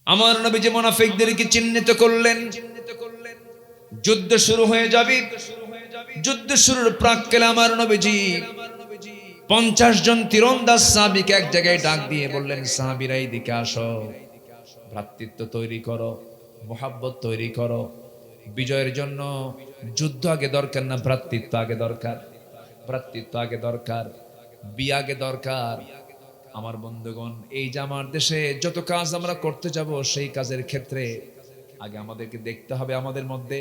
আমার নবীজি মুনাফিকদেরকে চিহ্নিত করলেন, যুদ্ধ শুরু হয়ে যাবে। যুদ্ধ শুরুর প্রাক্কালে আমার নবীজি 50 জন তীরন্দাজ সাহাবীকে এক জায়গায় ডাক দিয়ে বললেন, সাহাবীরা এইদিকে আসো, ভ্রাতৃত্ব তৈরি করো, মোহাব্বত তৈরি করো। বিজয়ের জন্য যুদ্ধ আগে দরকার না, ভ্রাতৃত্ব আগে দরকার। ভ্রাতৃত্ব আগে দরকার, বিয়ে আগে দরকার। আমার বন্ধুগণ, এই যে আমার দেশে যত কাজ আমরা করতে যাব, সেই কাজের ক্ষেত্রে আগে আমাদেরকে দেখতে হবে আমাদের মধ্যে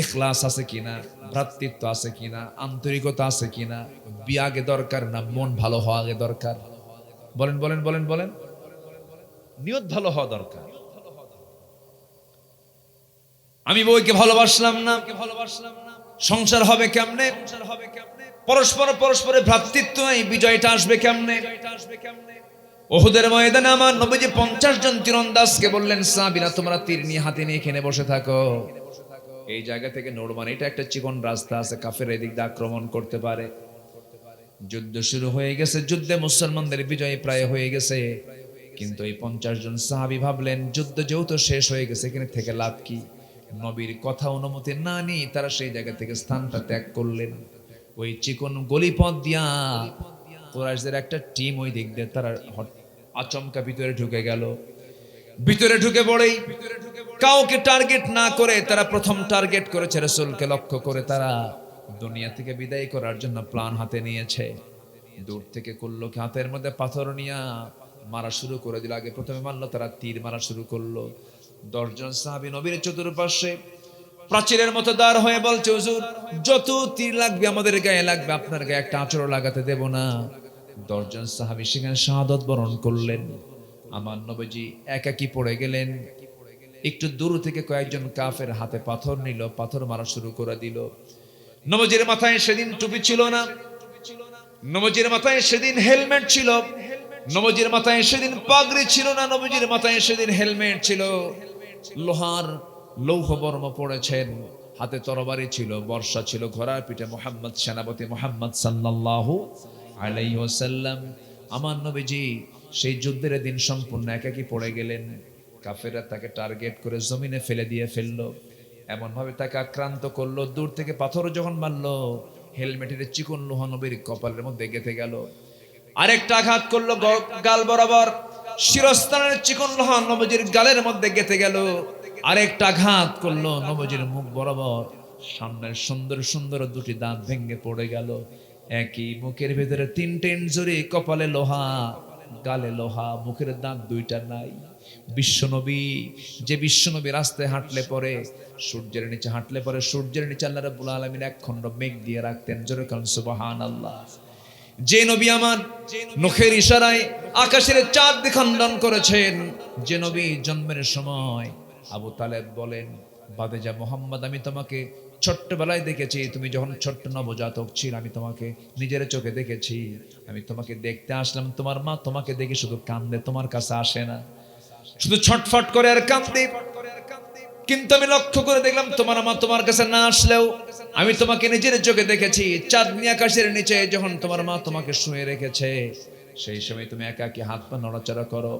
ইখলাস আছে কিনা, ভ্রাতৃত্ব আছে কিনা, আন্তরিকতা আছে কিনা। বিয়ে আগে দরকার না মন ভালো হওয়া আগে দরকার? বলেন বলেন বলেন বলেন। নিয়ত ভালো হওয়া দরকার। আমি বউকে ভালোবাসলাম না, সংসার হবে কেমনে? পরস্পর পরস্পরের ভ্রাতৃত্ব, এই বিজয়টা আসবে কেমনে? উহুদের ময়দানে আমার নবীজি 50 জন তীরন্দাজকে বললেন, সাহাবীরা তোমরা তীর নিয়ে হাতে নিয়ে এখানে বসে থাকো। এই জায়গা থেকে নড়বান, এটা একটা চিকন রাস্তা আছে, কাফের এদিক দিয়ে আক্রমণ করতে পারে। যুদ্ধ শুরু হয়ে গেছে, যুদ্ধে মুসলমানদের বিজয় প্রায় হয়ে গেছে। কিন্তু এই 50 জন সাহাবী ভাবলেন, যুদ্ধ যেহেতু শেষ হয়ে গেছে, এখানে থেকে লাভ কি? নবীর কথা অনুমতি না নিয়ে তারা সেই জায়গা থেকে স্থানটা ত্যাগ করলেন। ওই চিকন গলিপথ দিয়া কুরাইশদের একটা টিম ওই দিক দিয়ে তারা আচমকা ভিতরে ঢুকে গেল। ভিতরে ঢুকে পড়েই কাউকে টার্গেট না করে তারা প্রথম টার্গেট করেছে রাসূলকে লক্ষ্য করে। তারা দুনিয়া থেকে বিদায় করার জন্য প্ল্যান হাতে নিয়েছে। দূর থেকে করলো কি, হাতের মধ্যে পাথর নিয়ে মারা শুরু করে দিল। আগে প্রথমে মারলো, তারা তীর মারা শুরু করলো। 10 জন সাহাবী নবীর চতুর্পাশে প্রাচীরের মতো দাঁড় হয়ে বলছে, হুজুর যত তীর লাগবে আমাদের গায়ে লাগবে, আপনার গায়ে একটা আঁচড়ও লাগাতে দেব না। 10 জন সাহাবী সেখানে শাহাদাত বরণ করলেন। আমার নবীজি একাকী পড়ে গেলেন। একটু দূর থেকে কয়েকজন কাফের হাতে পাথর নিল, পাথর মারা শুরু করে দিল। নবীজির মাথায় সেদিন টুপি ছিল না, নবীজির মাথায় সেদিন হেলমেট ছিল, নবীজির মাথায় সেদিন পাগড়ি ছিল না, নবীজির মাথায় সেদিন হেলমেট ছিল। লোহার লৌহ বর্ম পড়েছেন, হাতে তরবারি ছিল, বর্ষা ছিল, ঘোড়ার পিঠে মুহাম্মদ, সেনাপতি মুহাম্মদ সাল্লাল্লাহু আলাইহি ওয়াসাল্লাম। আমার নবীজি সেই যুদ্ধের দিন সম্পূর্ণ একাকী পড়ে গেলেন। কাফেররা তাকে টার্গেট করে জমিনে ফেলে দিয়ে ফেললো, এমন ভাবে তাকে আক্রান্ত করলো। দূর থেকে পাথর যখন মারলো, হেলমেটের চিকন লোহা নবীর কপালের মধ্যে গেঁথে গেল। আরেকটা আঘাত করলো গাল বরাবর, শিরস্ত্রাণের চিকন লোহা নবীজির গালের মধ্যে গেঁথে গেল। আরেকটা আঘাত করলো নবীজির মুখ বরাবর, সামনের সুন্দর সুন্দর দুটি দাঁত ভেঙে পড়ে গেল। একই মুখের ভেতরে 3টে ইনজুরি, কপালে লোহা, গালে লোহা, মুখের দাঁত 2টা নাই। বিশ্বনবী, যে বিশ্বনবী রাস্তায় হাঁটলে পরে, সূর্যের নিচে হাঁটলে পরে, সূর্যের নিচে আল্লাহ রাব্বুল আলামিন এক খণ্ড মেঘ দিয়ে রাখতেন। জোরে কারণ সুবহানাল্লাহ। যে নবী আমার নখের ইশারায় আকাশের চাঁদ খণ্ডন করেছেন, যে নবী জন্মের সময় আবু তালেব বলেন, বাদেজা মোহাম্মদ, আমি তোমাকে ছোট্টবেলায় দেখেছি, তুমি যখন ছোট্ট নবজাতক ছিল আমি তোমাকে নিজের চোখে দেখেছি। আমি তোমাকে দেখতে আসলাম, তোমার মা তোমাকে দেখে শুধু কান্দে, তোমার কাছে আসে না, শুধু ছটফট করে আর কান্দে। কিন্তু আমি লক্ষ্য করে দেখলাম তোমার মা তোমার কাছে না আসলেও আমি তোমাকে নিজের চোখে দেখেছি। চাঁদনি আকাশের নিচে যখন তোমার মা তোমাকে শুয়ে রেখেছে, সেই সময় তুমি একাকী হাত পা নড়াচড়া করো।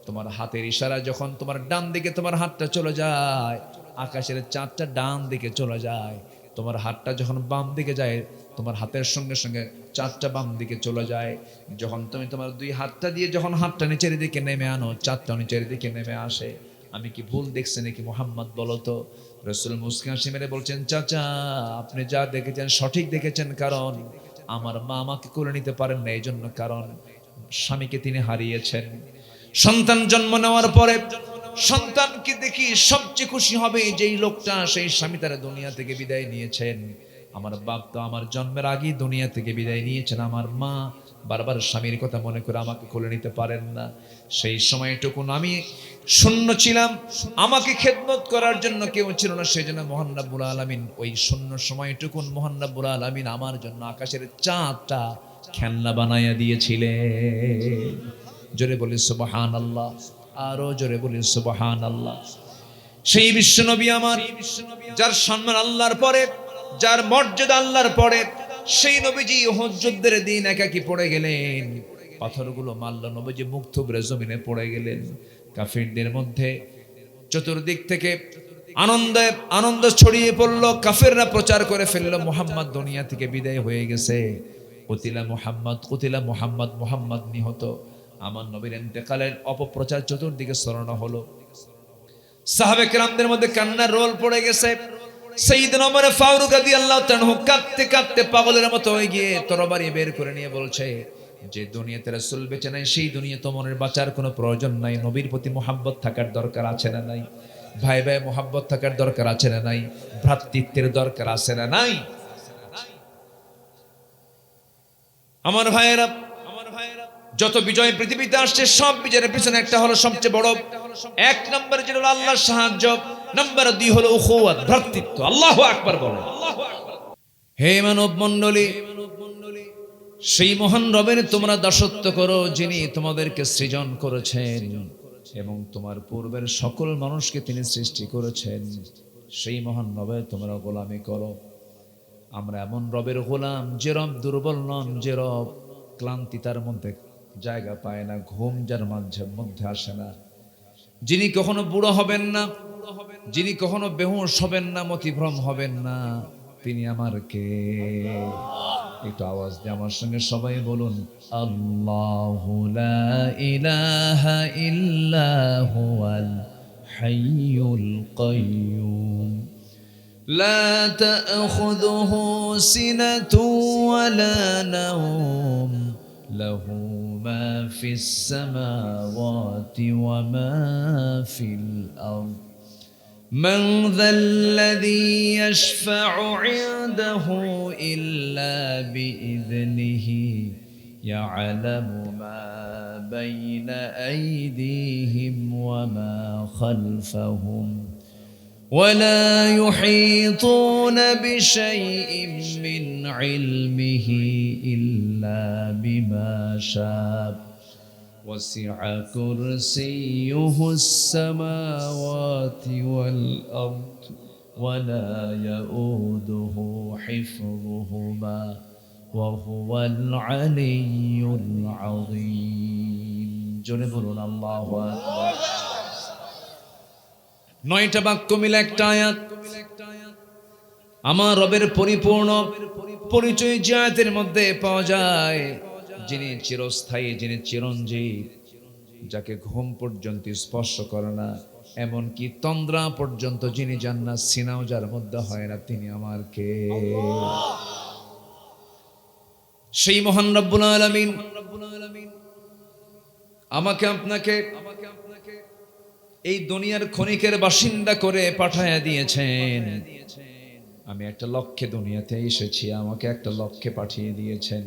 তোমার হাতের ইশারা যখন তোমার ডান দিকে তোমার হাতটা চলে যায়, আকাশের চাঁদটা ডান দিকে চলে যায়। তোমার হাতটা যখন বাম দিকে যায়, তোমার হাতের সঙ্গে সঙ্গে চাঁদটা বাম দিকে চলে যায়। যখন তুমি তোমার 2 হাতটা দিয়ে যখন হাতটা নিচের দিকে নেমে আনো, চাঁদটা নিচের দিকে নেমে আসে। আমি কি ভুল দেখছি নাকি মোহাম্মদ, বলো তো? রাসূল মুসকি হাসি মেরে বলছেন, চাচা আপনি যা দেখেছেন সঠিক দেখেছেন, কারণ আমার মা আমাকে কোলে নিতে পারেন না, এই জন্য, কারণ স্বামীকে তিনি হারিয়েছেন। সন্তান জন্ম নেওয়ার পরে সন্তানকে দেখি সবচেয়ে খুশি হবে যেই লোকটা সেই স্বামী তারা দুনিয়া থেকে বিদায় নিয়েছেন। আমার বাপ তো আমার জন্মের আগেই দুনিয়া থেকে বিদায় নিয়েছেন। আমার মা বারবার স্বামীর কথা মনে করে আমাকে কোলে নিতে পারেন না। সেই সময়টুকু আমি শূন্য ছিলাম, আমাকে খেদমত করার জন্য কেউ ছিল না। সেই জন্য মহান রব্বুল আলামিন ওই শূন্য সময়টুকু মহান রব্বুল আলামিন আমার জন্য আকাশের চাঁদটা খেলনা বানাইয়া দিয়েছিলেন। জোরে বলি সুবহানাল্লাহ, আরো জোরে বলি সুবহানাল্লাহ। সেই বিশ্বনবী আমার, যার সম্মান আল্লাহর পরে, যার মর্যাদা আল্লাহর পরে, সেই নবীজি উহুদ যুদ্ধের দিন একাকী পড়ে গেলেন। পাথরগুলো মারল, নবীজি মুখ থুবড়ে জমিনে পড়ে গেলেন। কাফিরদের মধ্যে চতুর্দিক থেকে আনন্দ ছড়িয়ে পড়লো। কাফিররা প্রচার করে ফেললো মুহাম্মদ দুনিয়া থেকে বিদায় হয়ে গেছে। কুতিলা মুহাম্মদ, মুহাম্মদ নিহত। আমার নবীর ইন্তেকালের অপপ্রচার চতুর্দিকে ছড়ানো হলো। সাহাবে কেরামদের মধ্যে কান্নার রোল পড়ে গেছে। সাইয়েদনা ওমর ফারুক রাদিয়াল্লাহু তাআলা কাঁদতে কাঁদতে পাগলের মতো হয়ে গিয়ে তরবারি বের করে নিয়ে বলছে, যে দুনিয়াতে রাসূল বেঁচে নাই, সেই দুনিয়া তোমার বাঁচার কোনো প্রয়োজন নাই। নবীর প্রতি মুহাব্বত থাকার দরকার আছে না নাই? ভাই ভাই মুহাব্বত থাকার দরকার আছে না নাই? ভ্রাতৃত্বের দরকার আছে না নাই? আমার ভাইয়েরা, যত বিজয় পৃথিবীতে আসছে সব বিজয়ের পিছনে একটা হলো সবচেয়ে বড়, এক নম্বর যেটা হলো আল্লাহর সাহায্য, নম্বর 2 হলো উখুওয়াত, ভ্রাতৃত্ব। আল্লাহু আকবার বলেন। হে মানব মণ্ডলী, সেই মহান রবের তোমরা দাসত্ব করো যিনি তোমাদেরকে সৃজন করেছেন এবং তোমার পূর্বের সকল মানুষকে তিনি সৃষ্টি করেছেন। সেই মহান রবের তোমরা গোলামি করো। আমরা এমন রবের গোলাম যে রব দুর্বল নন, যে রব ক্লান্তি তার মধ্যে জায়গা পায় না, ঘুম যার মধ্যে আসে না, যিনি কখনো বুড়ো হবেন না, যিনি কখনো বেহুশ হবেন না, মতিভ্রম হবেন না, তিনি আমার কে? একটু আওয়াজ দিয়ে আমার সঙ্গে সবাই বলুন, আল্লাহু লা ইলাহা ইল্লা হুয়াল হাইয়ুল কাইয়্যুম লা তা'খুযুহু সিনাতুন ওয়ালা নাওম লাহু মা ফিস সামাওয়াতি ওয়া মা ফিল আরদ من ذا الذي يشفع عنده إلا بإذنه يعلم ما بين أيديهم وما خلفهم ولا يحيطون بشيء من علمه إلا بما شاء وسع كرسيه السماوات والأرض ولا يؤوده حفظهما وهو العلي العظيم جنبنا الله أكبر 9টা বাক্য মিলে একটা আয়াত। আমার রবের পরিপূর্ণ পরিচয় যে আয়াতের মধ্যে পাওয়া যায়, যিনি চিরস্থায়ী, যিনি চিরঞ্জীব, যাকে ঘুম পর্যন্ত স্পর্শ করে না, এমনকি তন্দ্রা পর্যন্ত যিনি যান না, সিনাও যার মধ্যে হয় না, তিনি আমার কে? সেই মহান রব্বুল আলামিন আমাকে আপনাকে এই দুনিয়ার ক্ষণিকের বাসিন্দা করে পাঠায়া দিয়েছেন। আমি একটা লক্ষ্যে দুনিয়াতে এসেছি, আমাকে একটা লক্ষ্যে পাঠিয়ে দিয়েছেন।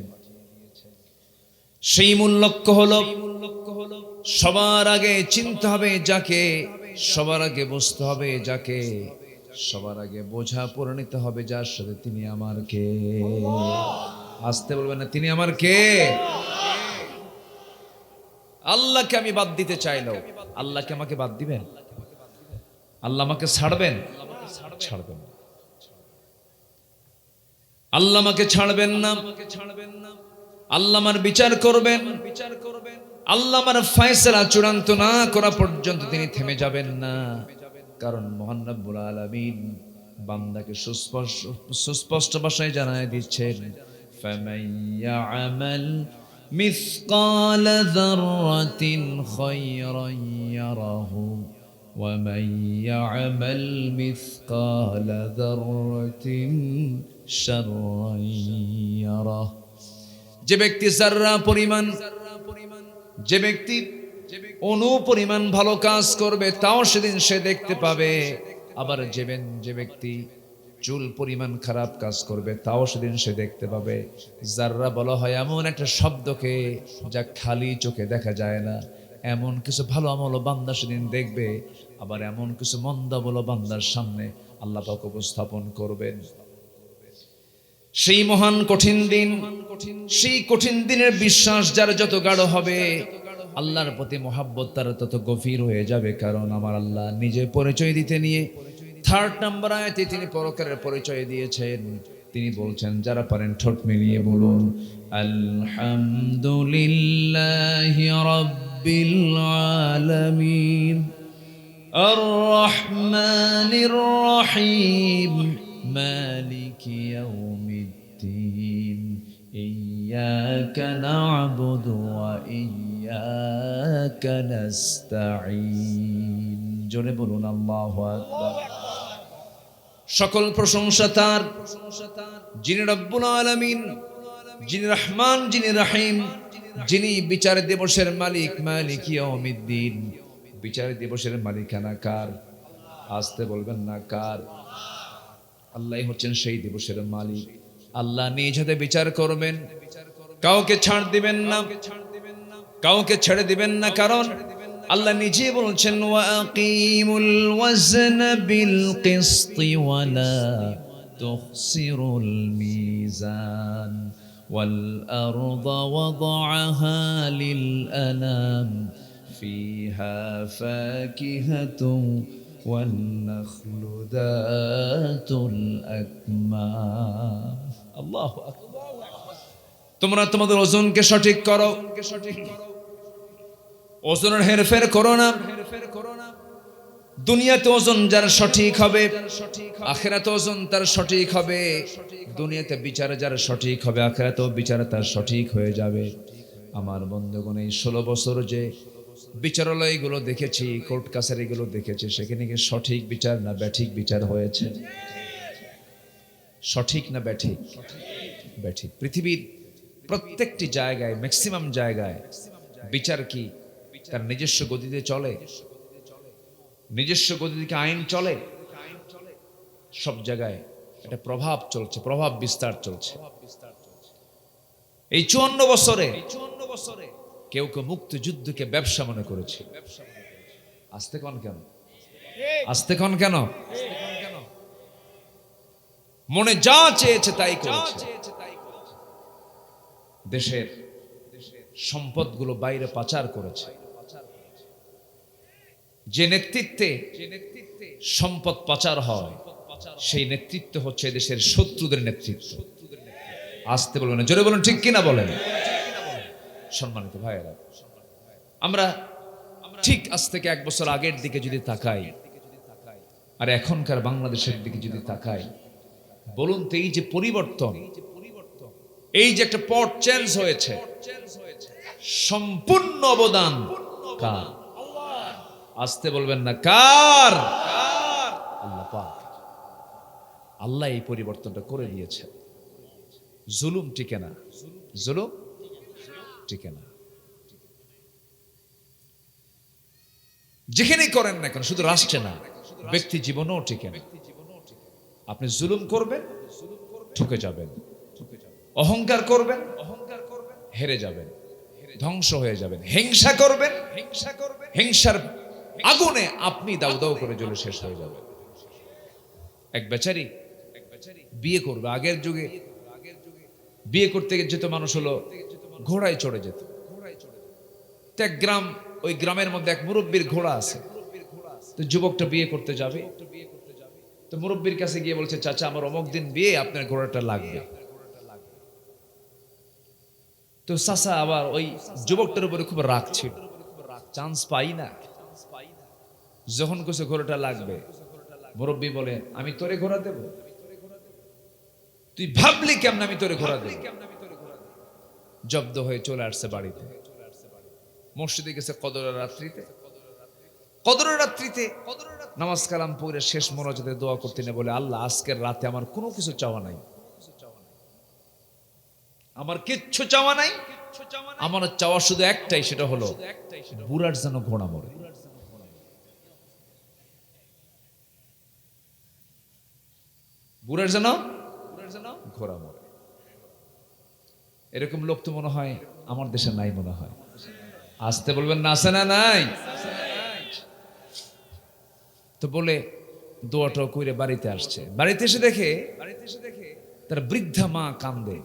সেই মূল লক্ষ্য হলো সবার আগে চিনতে হবে যাকে, সবার আগে বুঝতে হবে যাকে, সবার আগে বোঝা পড়ে নিতে হবে যার সাথে, তিনি আমার কে? আসতে বলবেন না, তিনি আমার কে? আল্লাহকে আমি বাদ দিতে চাইলেও আল্লাহকে আমাকে বাদ দিবেন? আল্লাহ আমাকে ছাড়বেন? ছাড়বেন না। আল্লাহ আমাকে ছাড়বেন না। আল্লাহ আমার বিচার করবেন। আল্লাহ আমার ফয়সালা চূড়ান্ত না করা পর্যন্ত তিনি থেমে যাবেন না। কারণ মহান রব্বুল আলামিন বান্দাকে সুস্পষ্ট ভাষায় জানায় দিচ্ছেন, ফামান ইয়ামাল মিসকাল যাররাতিন খায়রান ইয়ারাহু ওয়া মান ইয়ামাল মিসকাল যাররাতিন শাররান ইয়ারাহু। যে ব্যক্তি যাররা পরিমাণ, যে ব্যক্তি অণু পরিমাণ ভালো কাজ করবে তাও সেদিন সে দেখতে পাবে। আবার যে ব্যক্তি চুল পরিমাণ খারাপ কাজ করবে তাও সেদিন সে দেখতে পাবে। যাররা বলা হয় এমন একটা শব্দকে যা খালি চোখে দেখা যায় না। এমন কিছু ভালো আমল বান্দা সেদিন দেখবে, আবার এমন কিছু মন্দ আমল বান্দার সামনে আল্লাহ পাক উপস্থাপন করবেন। সেই মহান কঠিন দিন, সেই কঠিন দিনের বিশ্বাস যার যত গাঢ় হবে, আল্লাহর প্রতি মহাব্বত তার তত গভীর হয়ে যাবে। কারণ আমার আল্লাহ নিজে পরিচয় দিতে নিয়ে 3 নম্বর আয়াতে তিনি পরকালের পরিচয় দিয়েছেন। তিনি বলছেন, যারা পারেন ঠোঁট মিলিয়ে বলুন, আলহামদুলিল্লাহি রাব্বিল রব্বিল আলামিন الرحمن الرحيم مالك يوم الدين إياك نعبد وإياك نستعين জোরে বলুন আল্লাহু আকবার। সকল প্রশংসা তার, যিনি রব্বুল আলামিন, যিনি রহমান, যিনি রহিম, যিনি বিচার দিবসের মালিক। মালিক ইয়াউমিদ্দিন, বিচার দিবসের মালিকানা কার? আসতে বলবেন না কার? আল্লাহ হচ্ছেন সেই দিবসের মালিক। আল্লাহ নিজ হাতে বিচার করবেন, কাউকে ছাড় দিবেন না, কাউকে ছেড়ে দিবেন না। কারণ আল্লাহ নিজে বলছেন ওয়াকিমুল ওয়াজনা বিল কিসতি ওয়ালা তুখসিরুল মিজান ওয়াল আরদা ওয়াদাআহা লিল আনাম فيها فاكهة والنخل ذات الأكمام الله أكبر। তোমরা তোমাদের ওজনকে সঠিক করো, ওজনের হেরফের করো না। দুনিয়াতে ওজন যার সঠিক হবে, আখিরাতে ওজন তার সঠিক হবে। দুনিয়াতে বিচার যার সঠিক হবে, আখিরাতেও বিচার তার সঠিক হয়ে যাবে। আমার বন্ধুগণ, এই 16 বছর যে বিচারালয়গুলো দেখেছি, কোর্ট কাছারিগুলো দেখেছি, সেখানে কি সঠিক বিচার না ব্যাঠিক বিচার হয়েছে? সঠিক না ব্যাঠিক? ব্যাঠিক। পৃথিবীর প্রত্যেকটি জায়গায়, ম্যাক্সিমাম জায়গায় বিচার কি তার নিজস্ব গতিতে চলে? নিজস্ব গতিতে আইন চলে? সব জায়গায় এটা প্রভাব চলছে, প্রভাব বিস্তার চলছে। এই 54 বছরে কেউ কেউ মুক্তিযুদ্ধকে ব্যবসা মনে করেছে। আস্তে কোন কেন? আস্তে কোন কেন? মনে যা চেয়েছে তাই করেছে। দেশের সম্পদগুলো বাইরে পাচার করেছে। যে নেতৃত্বে সম্পদ পাচার হয়, সেই নেতৃত্ব হচ্ছে দেশের শত্রুদের নেতৃত্ব। আসতে বলবেন না, জোরে বলুন ঠিক কিনা বলেন। সম্মানিত ভাইয়েরা, আমরা ঠিক আজ থেকে 1 বছর আগের দিকে যদি তাকাই আর এখনকার বাংলাদেশের দিকে যদি তাকাই, বলুন তো এই যে পরিবর্তন, এই যে একটা পট চেঞ্জ হয়েছে, সম্পূর্ণ অবদান কার? আসতে বলবেন না কার? আল্লাহ পাক। আল্লাহ এই পরিবর্তনটা করে দিয়েছে। জুলুম টিকে না, জুলুম টিকে না। যেখানেই করেন না কেন, শুধু রাষ্ট্রে না, ব্যক্তি জীবনেও টিকে না। আপনি জুলুম করবেন, ঠকে যাবেন। অহংকার করবেন, হেরে যাবেন, ধ্বংস হয়ে যাবেন। হিংসা করবেন, হিংসার আগুনে আপনি দাউ দাউ করে জ্বলে শেষ হয়ে যাবেন। এক বেচারি বিয়ে করবে। আগের যুগে বিয়ে করতে যেত মানুষ হলো ঘোড়ায় চড়ে যেত। এক গ্রাম, ওই গ্রামের মধ্যে এক মুরব্বীর ঘোড়া আছে। তো যুবকটা বিয়ে করতে যাবে, তো মুরব্বীর কাছে গিয়ে বলছে, চাচা আমার অমুক দিন বিয়ে, আপনার ঘোড়াটা লাগবে। তো চাচা আবার ওই যুবকটার উপরে খুব রাগ ছিল, চান্স পাই না। যখন কিছু ঘোড়াটা লাগবে, মুরব্বী বলে, আমি তোরে ঘোড়া দেব? তুই ভাবলি কেমন আমি তোরে ঘোড়া দেব? জব্দ হয়ে চলে আসছে বাড়িতে। মসজিদে গেছে কদরের রাত্রিতে নামাজ কালাম পড়ে শেষ মোনাজাতে দোয়া করতে নেই, বলে, আল্লাহ আজকের রাতে আমার কোনো কিছু চাওয়া নাই, আমার কিচ্ছু চাওয়া নাই, আমার চাওয়া শুধু একটাই, সেটা হলো বুড়ার যেন ঘোড়া মরে। বুড়ার যেন ঘোড়া মরে। এরকম লোক তো মনে হয় আমার দেশে নাই, মনে হয়। আসতে বলবেন না, আছে না নাই? তো বলে দোয়াটা কইরে বাড়িতে আসছে। বাড়িতে এসে দেখে তার বৃদ্ধা মা কান্দে।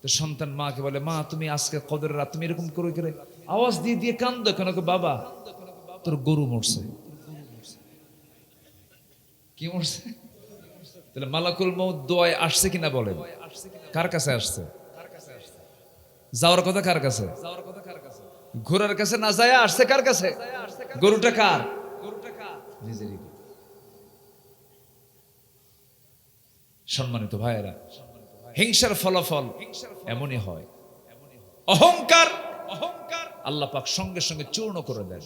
তো সন্তান মাকে বলে, মা তুমি আজকে কদরের রাত তুমি এরকম করে করে আওয়াজ দিয়ে দিয়ে কান্দো কেন? বাবা তোর গরু মরছে। কি মরছে? তাহলে মালাকুল মউত দোয়ায় আসছে কিনা বলেন? কার কাছে আসছে? যাওয়ার কথা কার কাছে? ঘোড়ার কাছে না যায় আসছে কার কাছে? গরুটা কার? নিজেরই। সম্মানিত ভাইয়েরা, হিংসার ফলাফল এমনই হয়। অহংকার আল্লাহ পাক সঙ্গে সঙ্গে চূর্ণ করে দেন।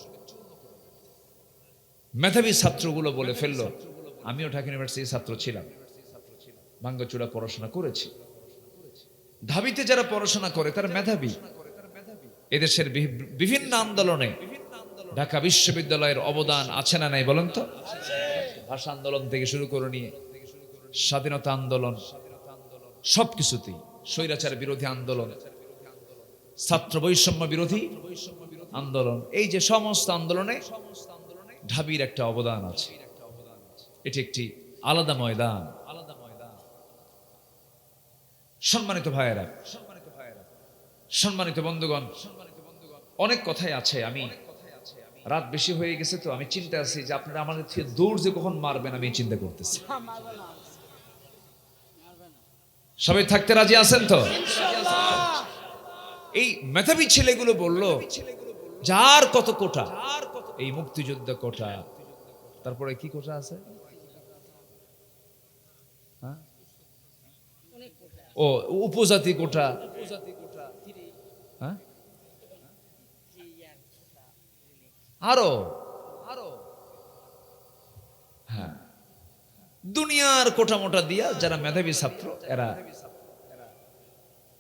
মেধাবী ছাত্রগুলো বলে ফেললো, আমিও ঢাকা ইউনিভার্সিটির ছাত্র ছিলাম, ভাঙ্গাচুরা পড়াশোনা করেছি। ঢাবিতে যারা পড়াশোনা করে তারা মেধাবী। এদেশের বিভিন্ন আন্দোলনে ঢাকা বিশ্ববিদ্যালয়ের অবদান আছে না নাই বলেন তো? ভাষা আন্দোলন থেকে শুরু করে নিয়ে স্বাধীনতা আন্দোলন, সবকিছুতেই, স্বৈরাচার বিরোধী আন্দোলন, ছাত্র বৈষম্য বিরোধী আন্দোলন, এই যে সমস্ত আন্দোলনে ঢাবির একটা অবদান আছে। এটি একটি আলাদা ময়দান। সম্মানিত ভাইয়েরা, সম্মানিত বন্ধুগণ, অনেক কথাই আছে। আমি রাত বেশি হয়ে গেছে তো আমি চিন্তা আছি যে আপনারা আমাদের থেকে দৌড় যে কখন মারবেন আমি চিন্তা করতেছি। সবাই থাকতে রাজি আছেন তো? এই মেধাবী ছেলেগুলো বলল, যার কত কোটা, এই মুক্তিযুদ্ধ কোটা, তারপরে কি কোটা আছে? ও উপজাতি কোটা, আরো হ্যাঁ, দুনিয়ার কোটা মোটা দিয়া যারা মেধাবী ছাত্র এরা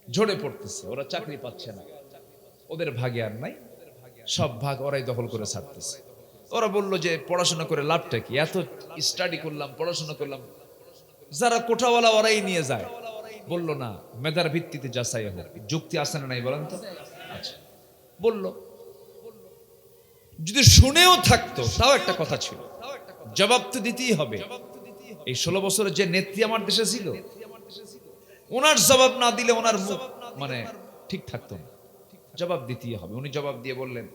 ঝরে পড়তেছে, ওরা চাকরি পাচ্ছে না, ওদের ভাগে আর নাই, সব ভাগ ওরাই দখল করে ছাড়তেছে। ওরা বলল যে পড়াশোনা করে লাভটা কি, এত স্টাডি করলাম, পড়াশোনা করলাম, যারা কোটাওয়ালা ওরাই নিয়ে যায়। বলল না, মেধার ভিত্তিতে যাচাই হবে। যুক্তি আছে না নাই বলেন তো? আচ্ছা, বলল। যদি শুনেও থাকতো তাও একটা কথা ছিল, জবাব তো দিতেই হবে। এই 16 বছরের যে নেত্রী আমার দেশে ছিল, ওনার জবাব না দিলে ওনার মুখ মানে ঠিক থাকতো না, জবাব দিতেই হবে। উনি জবাব দিয়ে বললেন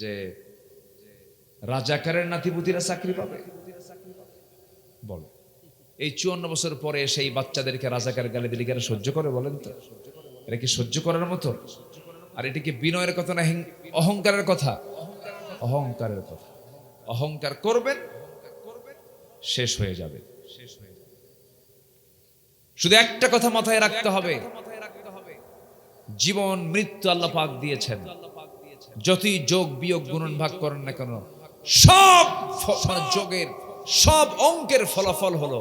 যে রাজাকারের নাতিপুতিরা চাকরি পাবে? বল, এই 54 বছর পরে সেই বাচ্চাদেরকে রাজাকার গালি দিলে কেন সহ্য করে বলেন তো? এটা কি সহ্য করার মতো? আর এটা কি বিনয়ের কথা না অহংকারের কথা? অহংকারের কথা। অহংকার করবেন, শেষ হয়ে যাবে। শুধু একটা কথা মাথায় রাখতে হবে, জীবন মৃত্যু আল্লাহ পাক দিয়েছেন। যতই যোগ বিয়োগ গুণন ভাগ করেন না কেন, সব যোগের, সব অঙ্কের ফলাফল হলো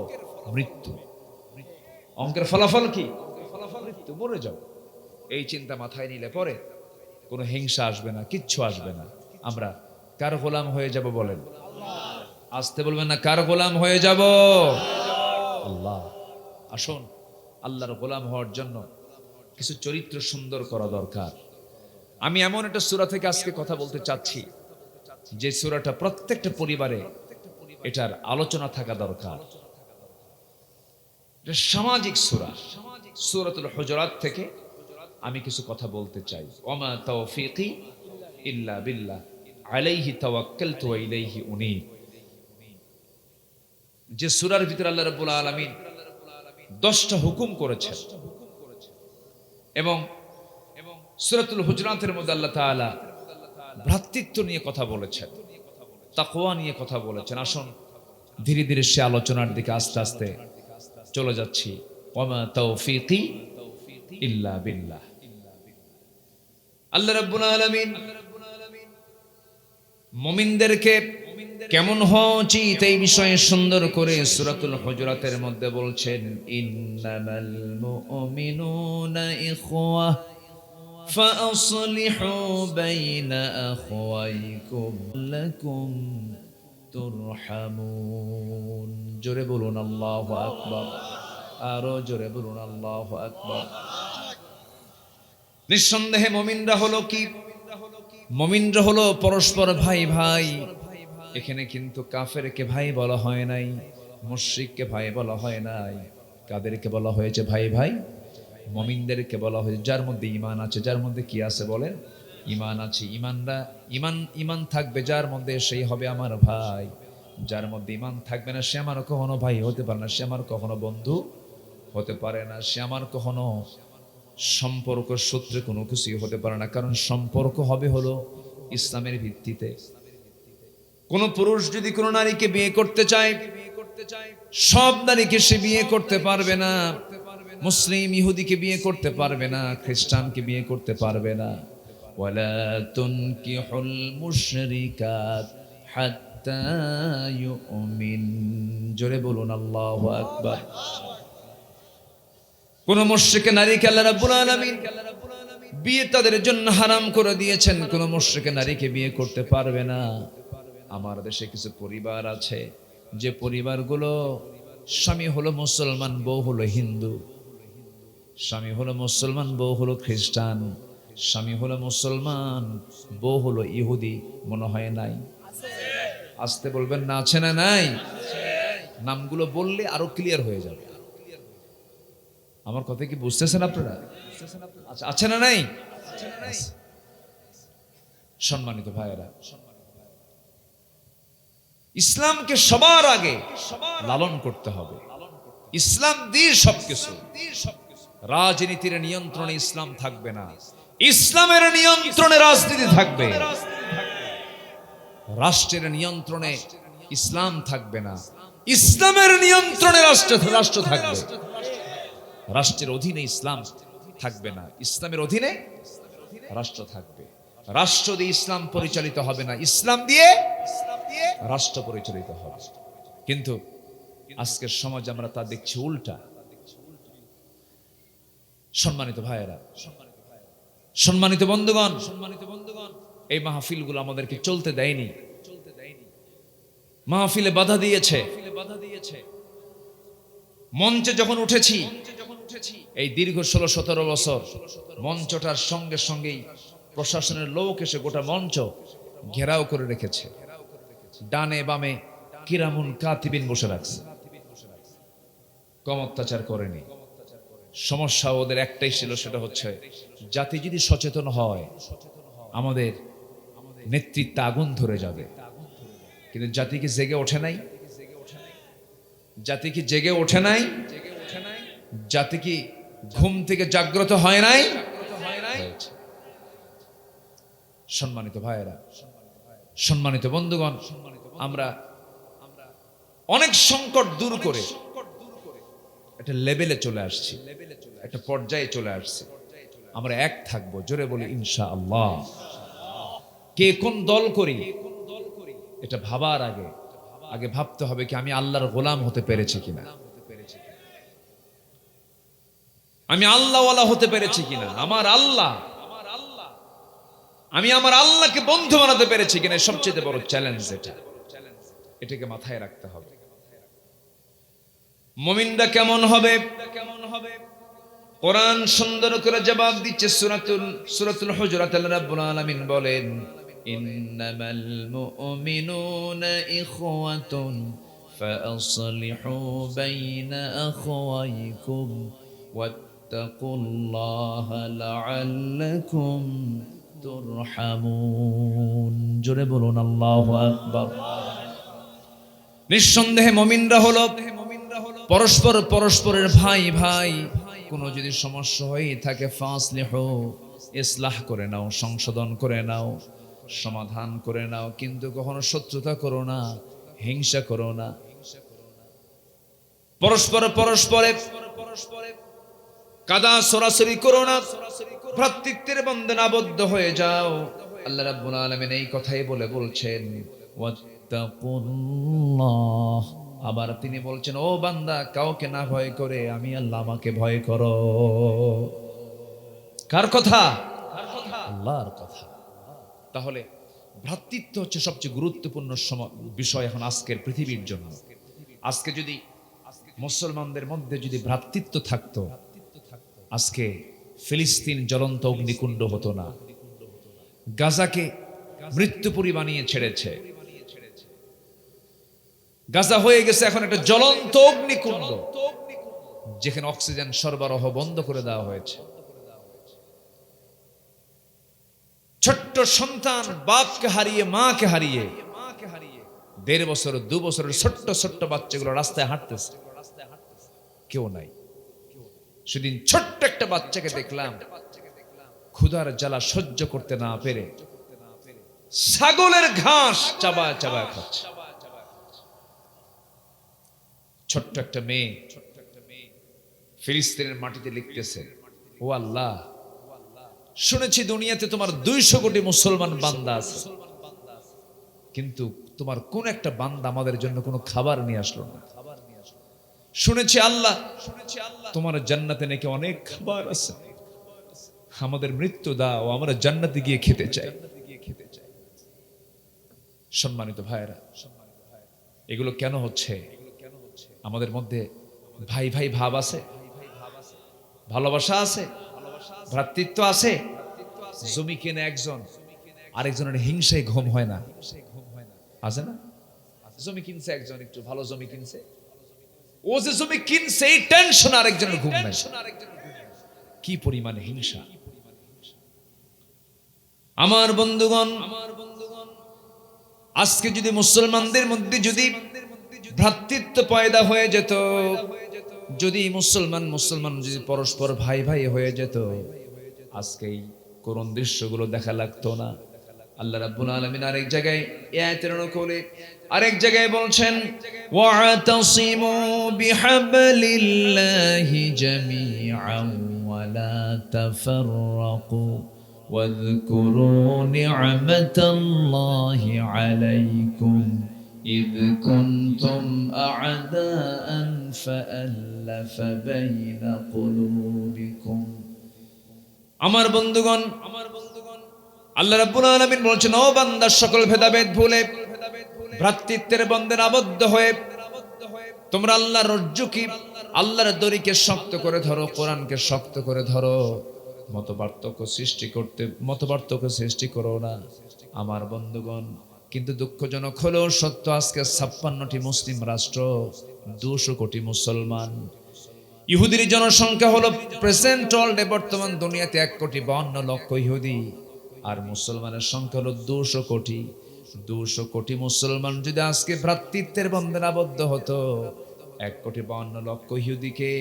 মৃত্যু। অঙ্কের ফলাফল কি? মৃত্যু, মরে যাও। এই চিন্তা মাথায় নিলে পরে কোনো হিংসা আসবে না, কিচ্ছু আসবে না। আমরা কার গোলাম হয়ে যাব বলেন? আসতে বলবেন না, কার গোলাম হয়ে যাব? আল্লাহ। আসুন, আল্লাহর গোলাম হওয়ার জন্য কিছু চরিত্র সুন্দর করা দরকার। আমি এমন একটা সূরা থেকে আজকে কথা বলতে চাচ্ছি, যে সূরাটা প্রত্যেকটা পরিবারে এটার আলোচনা থাকা দরকার। এটা সামাজিক সূরা, সূরাতুল হুজুরাত থেকে আমি কিছু কথা বলতে চাই। ওমা তাওফীকি ইল্লা বিল্লাহ আলাইহি তাওয়াক্কালতু ওয়া ইলাইহি উনীব। যে সূরার ভিতরে আল্লাহ রাব্বুল আলামিন 10টা হুকুম করেছেন, এবং সূরাতুল হুজুরাতের মধ্যে আল্লাহ তাআলা ভ্রাতৃত্ব নিয়ে কথা বলেছেন, তাকওয়া নিয়ে কথা বলেছেন। আসুন ধীরে ধীরে সে আলোচনার দিকে আস্তে আস্তে চলে যাচ্ছি। ওমা তাওফীকি ইল্লা বিল্লাহ। আল্লাহ রাব্বুল আলামিন মুমিনদেরকে কেমন হওয়া উচিত এই বিষয়ে সুন্দর করে সূরাতুল হুজুরাতের মধ্যে বলছেন, ইন্নামাল মুমিনুনা ইখওয়া ফাআসলিহু বাইনা আখওয়াইকুম লাকুম তুরহামুন। জোরে বলুন আল্লাহু আকবার, আরো জোরে বলুন আল্লাহু আকবার। নিঃসন্দেহে মুমিনরা হলো কি? মুমিনরা হলো পরস্পর ভাই ভাই। এখানে কিন্তু কাফেরকে ভাই বলা হয় নাই, মুশরিককে ভাই বলা হয় নাই। কাদেরকে বলা হয়েছে ভাই ভাই? মুমিনদেরকে বলা হয়েছে যার মধ্যে ঈমান আছে। যার মধ্যে কি আছে বলেন? ঈমান আছে। ঈমান থাকবে যার মধ্যে, সেই হবে আমার ভাই। যার মধ্যে ঈমান থাকবে না, সে আমার কখনো ভাই হতে পারে না, সে আমার কখনো বন্ধু হতে পারে না, সে আমার কখনো সম্পর্ক সূত্রে কোনো কিছুই হতে পারে না, কারণ সম্পর্ক হবে হলো ইসলামের ভিত্তিতে। কোন পুরুষ যদি কোনো নারীকে বিয়ে করতে চায়, সব নারীকে সে বিয়ে করতে পারবে না। মুসলিম ইহুদিকে বিয়ে করতে পারবে না, খ্রিস্টানকে বিয়ে করতে পারবে না। ওয়ালা তুনকিহুল মুশরিকাত হাত্তা ইউমিন। জোরে বলুন আল্লাহু আকবার। কোন মুশরিক নারীকে আল্লাহ রাব্বুল আলামিন বিয়ে তাদের জন্য হারাম করে দিয়েছেন। কোন মুশরিক নারীকে বিয়ে করতে পারবে না। আমার দেশে কিছু পরিবার আছে যে পরিবারগুলো স্বামী হলো মুসলমান, বউ হলো হিন্দু, স্বামী হলো মুসলমান, বউ হলো খ্রিস্টান, স্বামী হলো মুসলমান, বউ হলো ইহুদি। মনে হয় নাই? আসতে বলবেন না, আছে না নাই? নামগুলো বললে আরো ক্লিয়ার হয়ে যাবে। আমার কথা কি বুঝতেছেন আপনারা? আচ্ছা, আছে না নাই? সম্মানিত ভাইয়েরা, ইসলামকে সবার আগে লালন করতে হবে। ইসলাম দিয়ে সবকিছু। রাজনীতির নিয়ন্ত্রণে ইসলাম থাকবে না, ইসলামের নিয়ন্ত্রণে রাজনীতি থাকবে। রাষ্ট্রের নিয়ন্ত্রণে ইসলাম থাকবে না, ইসলামের নিয়ন্ত্রণে রাষ্ট্র থাকবে। রাষ্ট্রের অধীনে ইসলাম থাকবে না, ইসলামের অধীনে রাষ্ট্র থাকবে। রাষ্ট্র দিয়ে ইসলাম পরিচালিত হবে না, ইসলাম দিয়ে রাষ্ট্র পরিচালিত হবে। কিন্তু আজকের সমাজে আমরা তা দেখছি উল্টা। সম্মানিত ভাইয়েরা, সম্মানিত বন্ধুগণ, এই মাহফিলগুলো আমাদেরকে চলতে দেয়নি, মাহফিলে বাধা দিয়েছে। মঞ্চে যখন উঠেছি, এই দীর্ঘ 16-17 বছর মঞ্চটার সঙ্গে সঙ্গেই প্রশাসনের লোক এসে গোটা মঞ্চ ঘেরাও করে রেখেছে। ডানে বামে কিরামুন কাতিবিন বসে রাখছে, কম অত্যাচার করেনি। সমস্যা ওদের একটাই ছিল, সেটা হচ্ছে জাতি যদি সচেতন হয় আমাদের নেতৃত্বে আগুন ধরে যাবে। কিন্তু জাতি কি জেগে ওঠে নাই? জাতি কি জেগে ওঠে নাই? জাতি কি ঘুম থেকে জাগ্রত হয় নাই? সম্মানিত ভাইয়েরা, সম্মানিত বন্ধুগণ, আমরা অনেক সংকট দূর করে একটা লেভেলে চলে আসছি, একটা পর্যায়ে চলে আসছি। আমরা এক থাকবো, জোরে বলি ইনশাআল্লাহ। কে কোন দল করি এটা ভাবার আগে ভাবতে হবে কি আমি আল্লাহর গোলাম হতে পেরেছি কিনা, আমি আল্লাহওয়ালা হতে পেরেছি কিনা, আমি আমার আল্লাহকে বন্ধু বানাতে পেরেছি কিনা। সবচেয়ে বড় চ্যালেঞ্জ এটাকে মাথায় রাখতে হবে। মুমিনরা কেমন হবে? কোরআন সুন্দর করে জবাব দিচ্ছে। সূরাতুল হুজুরাত আল্লাহ রাব্বুল আলামিন বলেন, ইন্নামাল মুমিনুনা ইখওয়াতুন ফাআসলিহু বাইনা আখওয়াইকুম ওয়াত্তাকুল্লাহা লাআল্লাকুম তুরহামুন। জোরে বলুন আল্লাহু আকবার। নিঃসন্দেহে মুমিনরা হলো পরস্পরের ভাই। কোনো যদি সমস্যা হয়ে থাকে ফাসলিহু, ইসলাহ করে নাও, সংশোধন করে নাও, সমাধান করে নাও। কিন্তু কখনো শত্রুতা করো না, হিংসা করো না। পরস্পরে কাদা সরাসরি করো না, ভ্রাতৃত্বের বন্ধনে আবদ্ধ হয়ে যাও। আল্লাহ রাব্বুল আলামিন এই কথাই বলছেন ওয়াত্তাকুল্লাহ। আবার তিনি বলছেন, ও বান্দা, কাউকে না ভয় করে আমি আল্লাহ আমাকে ভয় করো। কার কথা? আল্লাহর কথা। তাহলে ভ্রাতৃত্ব হচ্ছে সবচেয়ে গুরুত্বপূর্ণ বিষয় এখন আজকের পৃথিবীর জন্য। আজকে যদি মুসলমানদের মধ্যে যদি ভ্রাতৃত্ব থাকতো, আজকে ফিলিস্তিন জ্বলন্ত অগ্নিকুণ্ড হতো না। গাজাকে মৃত্যুপুরী বানিয়ে ছেড়েছে। গাজা হয়ে গেছে এখন একটা জ্বলন্ত অগ্নিকুণ্ড, যেখানে অক্সিজেন সরবরাহ বন্ধ করে দেওয়া হয়েছে। ছোট্ট সন্তান বাপকে হারিয়ে, মাকে হারিয়ে, 1.5 বছর 2 বছরের ছোট্ট বাচ্চাগুলো রাস্তায় হাঁটতেছে, কেউ নাই। সেদিন ছোট্ট একটা বাচ্চাকে দেখলাম ক্ষুধার জ্বালা সহ্য করতে না পেরে ছাগলের ঘাস চাবায় চাবায় খাচ্ছে। ছোট্ট একটা মেয়ে ফিলিস্তিনের মাটিতে লিখতেছে, ও আল্লাহ, শুনেছি দুনিয়াতে তোমার 200 কোটি মুসলমান বান্দা আছে, কিন্তু তোমার কোন একটা বান্দা আমাদের জন্য কোনো খাবার নিয়ে আসলো না। শুনেছি আল্লাহ তোমার জান্নাতে নাকি অনেক খাবার আছে, আমাদের মৃত্যু দাও, আমরা জান্নাতে গিয়ে খেতে চাই। সম্মানিত ভাইরা, এগুলো কেন হচ্ছে? আমাদের মধ্যে ভাই ভাই ভাব আছে, ভালোবাসা আছে, ভ্রাতৃত্ব আছে। জমি কিনে একজন আরেকজনের হিংসায় ঘুম হয় না, আছে না? জমি কিনছে একজন, একটু ভালো জমি কিনছে, ও যে জমি কিনছে এই টেনশন আরেকজনের ঘুম নাই। কি পরিমাণ হিংসা! আমার বন্ধুগণ, আজকে যদি মুসলমানদের মধ্যে যদি ভ্রাতৃত্ব পয়দা হয়ে যেত, যদি মুসলমান যদি পরস্পর ভাই ভাই হয়ে যেত, আজকে এই করুণ দৃশ্যগুলো দেখা লাগতো না। আল্লাহ রাব্বুল আলামিন আরেক জায়গায় আয়াতের অনুকূলে আরেক জায়গায় বলছেন, ওয়াতাসিমু বিহাবলিল্লাহি জামিআন ওয়া লা তাফাররাকু ওয়াযকুরু নি'মাতাল্লাহি আলাইকুম إذ كنتم أعداء فألف بين قلوبكم। আমার বন্ধুগণ, আল্লাহ রাব্বুল আলামিন বলছেন, ও বান্দা, সকল ভেদাভেদ ভুলে ভ্রাতৃত্বের বন্ধনে আবদ্ধ হয়ে তোমরা আল্লাহর রজ্জুকে, আল্লাহর দড়িকে শক্ত করে ধরো, কোরআনকে শক্ত করে ধরো। মতপার্থক্য সৃষ্টি করো না। আমার বন্ধুগণ, কিন্তু দুঃখজনক হলো সত্য, আজকে 56টি মুসলিম রাষ্ট্র, 200 কোটি মুসলমান। ইহুদির জনসংখ্যা হলো প্রেজেন্ট ওয়ার্ল্ডে, বর্তমান দুনিয়াতে 1,52,00,000 ইহুদি, আর মুসলমানের সংখ্যা হলো 200 কোটি। 200 কোটি মুসলমান যদি আজকে ভ্রাতৃত্বের বন্ধনে আবদ্ধ হতো, 1,52,00,000 ইহুদিকে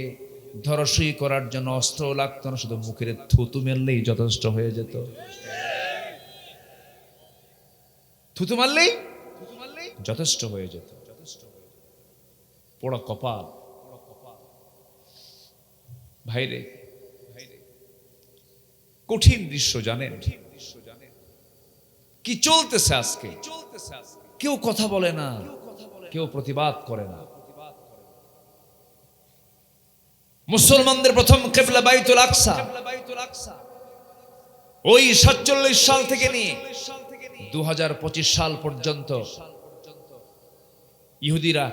ধরাশয়ী করার জন্য অস্ত্র লাগতো না, শুধু মুখের থুতু মেললেই যথেষ্ট হয়ে যেত। থুতু মারলেই যথেষ্ট হয়ে যেত। পোড়া কপাল। ভাইরে, কঠিন দৃশ্য জানেন কি চলতেছে আজকে? কেউ কথা বলে না, কেউ প্রতিবাদ করে না। মুসলমানদের প্রথম কিবলা বাইতুল আকসা, ওই 47 সাল থেকে নিয়ে 2025 সাল পর্যন্ত ইহুদিরা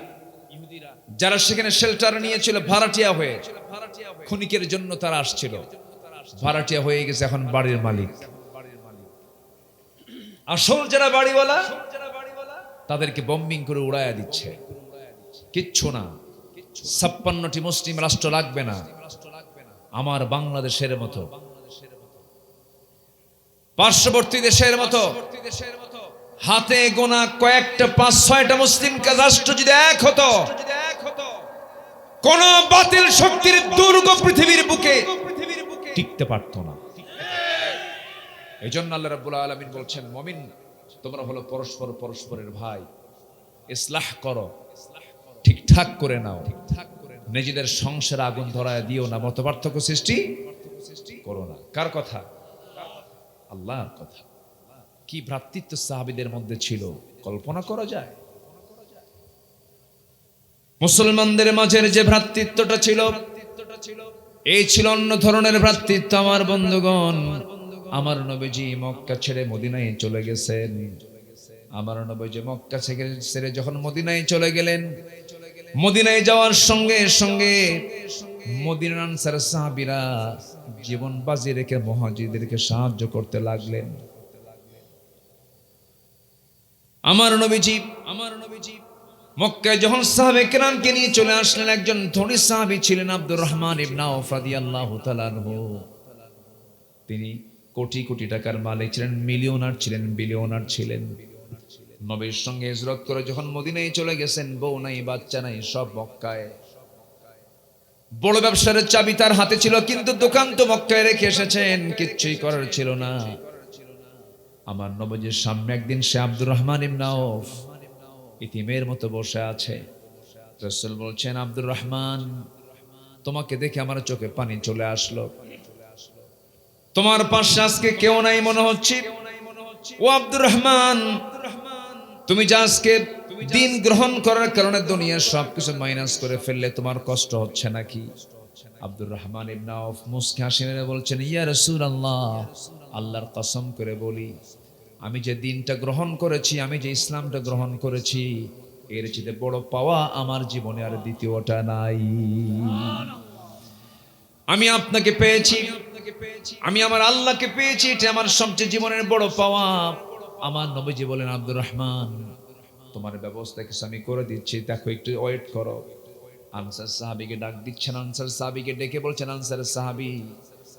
যারা সেখানে শেল্টার নিয়েছিল ভাড়াটিয়া হয়ে, ক্ষণিকের জন্য তারা আসছিল, ভাড়াটিয়া হয়ে গেছে এখন বাড়ির মালিক। আসল যারা বাড়িওয়ালা তাদেরকে বম্বিং করে উড়াইয়া দিচ্ছে। কিচ্ছু না, 56টি মুসলিম রাষ্ট্র লাগবে না আমার বাংলাদেশের মতো, পার্শ্ববর্তী দেশের মতো হাতে গোনা কয়েকটা 5-6টা মুসলিম রাষ্ট্র যদি এক হতো, কোন বাতিল শক্তির দুর্গ পৃথিবীর বুকে টিকতে পারত না। এই জন্য আল্লাহ রাব্বুল আলামিন বলছেন, মুমিন তোমরা হলো পরস্পরের ভাই, ইসলাহ করো, ঠিকঠাক করে নাও, নিজেদের সংসারে আগুন ধরায় দিও না, মতপার্থক্য সৃষ্টি করো না। কার কথা? আল্লাহর কথা। কি ভ্রাতৃত্ব সাহাবীদের মধ্যে ছিল, কল্পনা করা যায়? মুসলমানদের মাঝের যে ভ্রাতৃত্বটা ছিল, এই ছিল অন্য ধরনের ভ্রাতৃত্ব। আমার বন্ধুগণ, আমার নবীজি মক্কা ছেড়ে মদিনায় চলে গেছেন। আমার নবীজি মক্কা ছেড়ে যখন মদিনায় চলে গেলেন, মদিনায় যাওয়ার সঙ্গে সঙ্গে মদিনার আনসার সাহাবীরা জীবন বাজি রেখে মুহাজিরদেরকে সাহায্য করতে লাগলেন। আমার নবীজি মক্কায় যখন সাহাবে কেরামকে নিয়ে চলে আসলেন, একজন ধনী সাহাবী ছিলেন আব্দুর রহমান ইবনে আওফ রাদিয়াল্লাহু তাআলা আনহু। তিনি কোটি কোটি টাকার মালিক ছিলেন, মিলিয়নার ছিলেন, বিলিয়নার ছিলেন। নবীর সঙ্গে হিজরত করে যখন মদিনায় চলে গেছেন, বউ নাই, বাচ্চা নাই, সব মক্কায়। বড় ব্যবসার চাবি তার হাতে ছিল, কিন্তু দোকান তো মক্কায় রেখে এসেছেন, কিচ্ছুই করার ছিল না। আমার নবীজির সামনে একদিন সে আব্দুর রহমান ইবনে আউফ ইতিমের মতো বসে আছে। রাসূল বলছেন, আব্দুর রহমান, তোমাকে দেখে আমার চোখে পানি চলে আসলো। তোমার পাশে আজকে কেউ নাই মনে হচ্ছে। ও আব্দুর রহমান, তুমি যে আজকে দিন গ্রহণ করার কারণে দুনিয়ার সবকিছু মাইনাস করে ফেললে, তোমার কষ্ট হচ্ছে নাকি? আব্দুর রহমান ইবনে আউফ মুস্কি হাসি মেরে বলছেন, ইয়া রাসূলুল্লাহ, আল্লাহর কসম করে বলি, আমি যে দিনটা গ্রহণ করেছি, আমি যে ইসলামটা গ্রহণ করেছি, এর চেয়ে বড় পাওয়া আমার জীবনে আর দ্বিতীয়টা নাই। আমি আপনাকে পেয়েছি, আমি আমার আল্লাহকে পেয়েছি, এটা আমার সবচেয়ে জীবনের বড় পাওয়া। আমার নবীজি বলেন, আব্দুর রহমান, তোমার ব্যবস্থা কিছু আমি করে দিচ্ছি, দেখো একটু ওয়েট করো। আনসার সাহাবীকে ডাক দিচ্ছেন, আনসার সাহাবীকে ডেকে বলছেন, আনসার সাহাবী,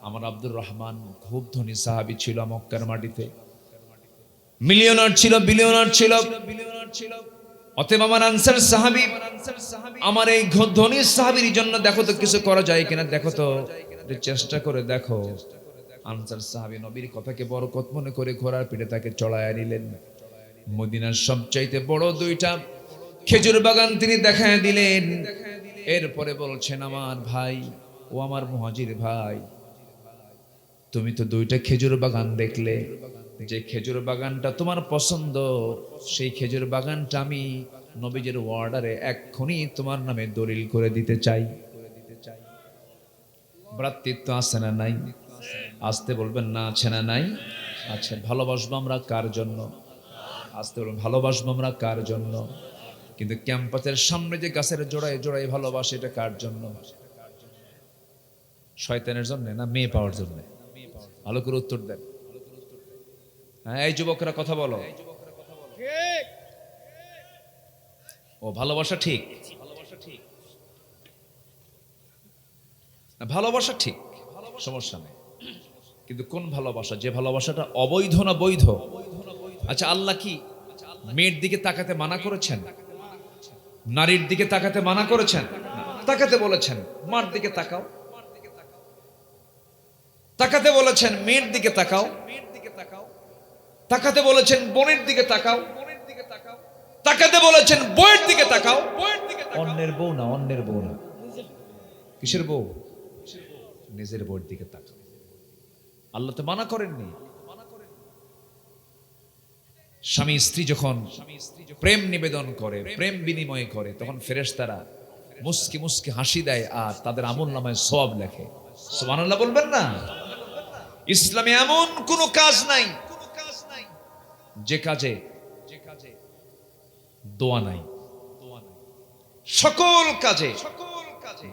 আমার আব্দুর রহমান খুব ধনী সাহাবী ছিল মক্কার মাটিতে, মিলিয়নার ছিল, বিলিয়নার ছিল। অতএব আমার আনসার সাহাবী, আমার এই ধনী সাহাবীর জন্য দেখো তো কিছু করা যায় কিনা, দেখো তো, চেষ্টা করে দেখো। আনসার সাহাবী নবীর কথাকে বরকত মনে করে ঘোড়ার পিঠে তাকে চড়াইয়া নিলেন। মদিনার সবচাইতে বড় দুইটা খেজুর বাগান তিনি দেখায় দিলেন। এরপরে বলছেন, আমার ভাই, ও আমার মুহাজির ভাই, তুমি তো দুইটা খেজুর বাগান দেখলে, যে খেজুর বাগানটা তোমার পছন্দ, সেই খেজুর বাগানটা আমি নবীজির অর্ডারে এক্ষুনি তোমার নামে দলিল করে দিতে চাই। ভ্রাতৃত্ব আছে না নাই? আসতে বলবেন না, আছে না নাই? আচ্ছা, ভালোবাসবো আমরা কার জন্য? আসতে বলবেন, ভালোবাসবো আমরা কার জন্য? কিন্তু ক্যাম্পাসের সামনে যে গাছের জোড়ায় জোড়ায় ভালোবাসে, এটা কার জন্য? শয়তানের জন্য না মেয়ে পাওয়ার জন্য? ভালো করে উত্তর দেন। হ্যাঁ, এই যুবকরা কথা বলো। ও ভালোবাসা ঠিক, ভালোবাসা ঠিক, সমস্যা নেই, কিন্তু কোন ভালোবাসা? যে ভালোবাসাটা অবৈধ না বৈধ? আচ্ছা, আল্লাহ কি মেয়ের দিকে তাকাতে মানা করেছেন? নারীর দিকে তাকাতে মানা করেছেন? তাকাতে বলেছেন, মার দিকে তাকাও। তাকাতে বলেছেন, মেয়ের দিকে তাকাও। তাকাতে বলেছেন, বোনের দিকে তাকাও। তাকাতে বলেছেন, বউয়ের দিকে তাকাও। অন্যের বউ না, অন্যের বউ না। কিসের বউ? নিজের বউয়ের দিকে তাকাও। আল্লাহ তো মানা করেননি। স্বামী স্ত্রী যখন প্রেম নিবেদন করে, প্রেম বিনিময় করে, তখন ফেরেশতারা মুস্কি মুস্কি হাসি দেয় আর তাদের আমলনামায় সওয়াব লেখে। সুবহানাল্লাহ বলবেন না? ইসলামে এমন কোন কাজ নাই যে কাজে দোয়া নাই। সকল কাজে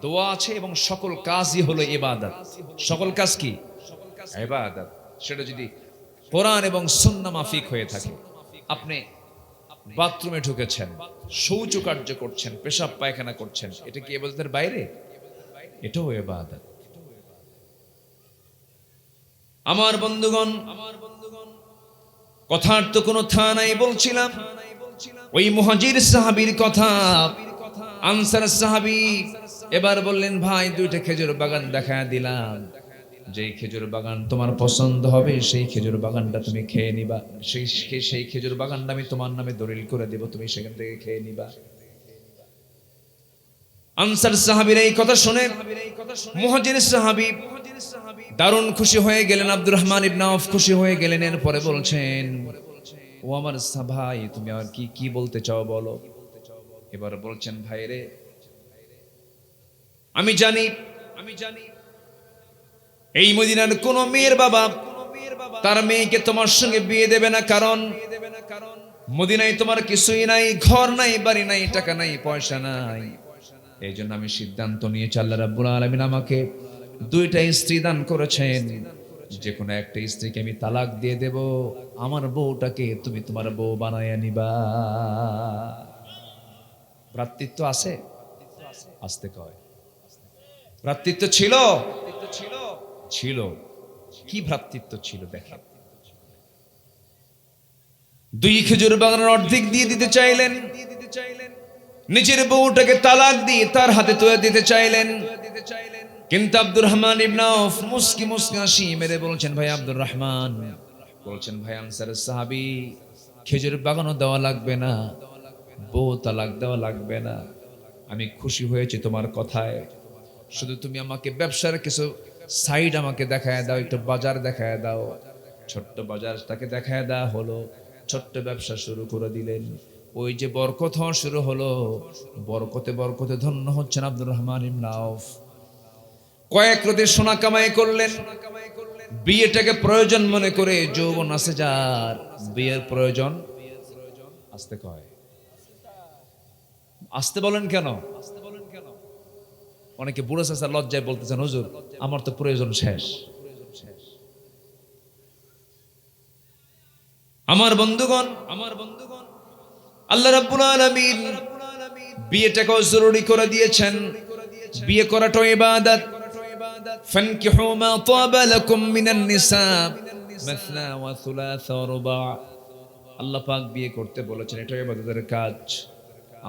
দোয়া আছে এবং সকল কাজই হলো ইবাদত। সকল কাজ কি? ইবাদত। সেটা যদি কোরআন এবং সুন্নাহ মাফিক হয়ে থাকে। আপনি বাথরুমে ঢুকেছেন, শৌচ কার্য করছেন, পেশাব পায়খানা করছেন, এটা কি ইবাদতের বাইরে? এটাও ইবাদত। আমার বন্ধুগণ, কথার তো কোনো থা নাই। বলছিলাম ওই মুহাজির সাহাবীর কথা। আনসার সাহাবী এবার বললেন, ভাই, দুইটা খেজুর বাগান দেখায় দিলাম, যেই খেজুর বাগান তোমার পছন্দ হবে সেই খেজুর বাগানটা তুমি খেয়ে নিবা। সেই খেজুর বাগানটা আমি তোমার নামে দলিল করে দেব, তুমি সেখান থেকে খেয়ে নিবা। আনসার সাহাবীর এই কথা শুনে মুহাজির সাহাবী দারুণ খুশি হয়ে গেলেন। আব্দুর রহমান ইবনে আউফ খুশি হয়ে গেলেন। এরপরে বলছেন, ও আমার ভাই, তুমি আর কি বলতে চাও বলো। এবার বলছেন, ভাই রে, আমি জানি এই মদিনার কোন মেয়ের বাবা তার মেয়েকে তোমার সঙ্গে বিয়ে দেবে না, কারণ মদিনায় তোমার কিছুই নাই, ঘর নাই, বাড়ি নাই, টাকা নাই, পয়সা নাই। এই জন্য আমি সিদ্ধান্ত নিয়েছি, আল্লাহ রাব্বুল আলামিন আমাকে দুইটা স্ত্রী দান করেছেন, যে কোনো একটা স্ত্রীকে আমি তালাক দিয়ে দেব, আমার বউটাকে তুমি তোমার বউ বানায় নিবা। ভ্রাতৃত্ব আছে? আসতে কয় ভ্রাতৃত্ব ছিল? ছিল। কি ভ্রাতৃত্ব ছিল দেখেন। দুই খেজুর বাগানের অর্ধেক দিয়ে দিতে চাইলেন, নিজের বউটাকে তালাক দিয়ে তার হাতে তুলে দিতে চাইলেন। কিন্তু আব্দুর রহমান ইবনে আউফ মুস্কি মুস্কি হাসি মেরে বলছেন, ভাই আব্দুর রহমান, বলছেন ভাই আনসারের সাহাবী, খেজুর বাগানও দেওয়া লাগবে না, বউ তালাক দেওয়া লাগবে না, আমি খুশি হয়েছি তোমার কথায়, শুধু তুমি আমাকে ব্যবসার কিছু সাইড আমাকে দেখায় দাও, একটু বাজার দেখায় দাও। ছোট্ট বাজারটাকে দেখায় দেওয়া হলো, ছোট্ট ব্যবসা শুরু করে দিলেন। ওই যে বরকত হওয়া শুরু হলো, বরকতে বরকতে ধন্য হচ্ছেন আব্দুর রহমান ইবনে আউফ। কয়েক রোদে সোনা কামাই করলেন, বিয়েটাকে প্রয়োজন মনে করে, যৌবন আছে যার, বিয়ের প্রয়োজন আসতে কয়, আসতে বলেন কেন? অনেকে বুড়ো চাচা লজ্জায় বলতেছেন, হুজুর আমার তো প্রয়োজন শেষ। আমার বন্ধুগণ, আল্লাহ রাব্বুল আলামিন বিয়েটাকেও জরুরি করে দিয়েছেন। বিয়ে করাটাও ইবাদত। ফানকিহু মা তাবা লাকুম মিনান নিসা মাসনা ওয়া সুলাসা ওয়া রুবা। আল্লাহ পাক বিয়ে করতে বলেছেন, এটা ইবাদতের কাজ।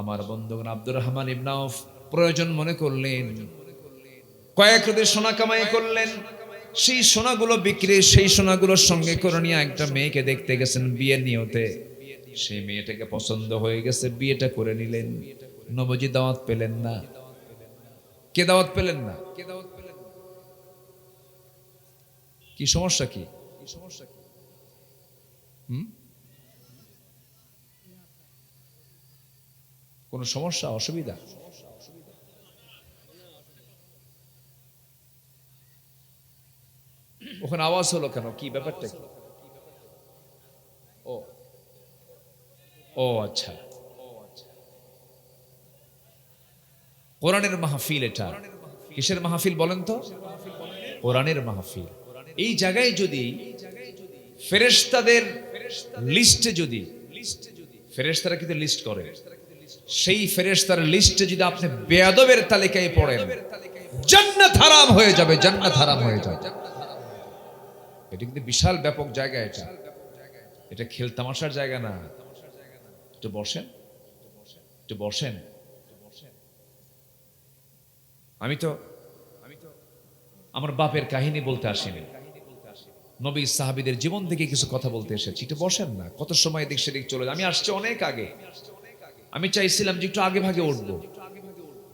আমার বন্ধুগণ, আব্দুর রহমান ইবনে আউফ প্রয়োজন মনে করলেন, কয়েক রোদে সোনা কামাই করলেন, সেই সোনাগুলো বিক্রি, সেই সোনাগুলোর সঙ্গে করে নিয়ে একটা মেয়েকে দেখতে গেছেন বিয়ের নিয়তে। সেই মেয়েটাকে পছন্দ হয়ে গেছে, বিয়েটা করে নিলেন। নবজি দাওয়াত পেলেন না। কে দাওয়াত পেলেন না? কি সমস্যা? কি কোন সমস্যা, অসুবিধা? ওখানে আওয়াজ হলো কেন? কি ব্যাপারটা কি? ও ও আচ্ছা, কোরআনের মাহফিল এটা। কিসের মাহফিল বলেন তো? কোরআনের মাহফিল। এই জায়গায় যদি ফেরেশতাদের লিস্টে, যদি ফেরেশতারা কিন্তু লিস্ট করে, সেই ফেরেশতার লিস্টে যদি আপনি বেয়াদবের তালিকায় পড়েন, জান্নাত হারাম হয়ে যাবে, জান্নাত হারাম হয়ে যাবে। এটা কিন্তু বিশাল ব্যাপক জায়গা। এটা খেল তামাশার জায়গা না। একটু বসেন, একটু বসেন। আমি তো আমার বাপের কাহিনী বলতে আসিনি, নবী সাহাবীদের জীবন থেকে কিছু কথা বলতে এসেছি। একটু বসেন না, কত সময় এদিক সেদিক চলে যায়। আমি আসছি অনেক আগে, আমি চাইছিলাম যে একটু আগে ভাগে উঠবো,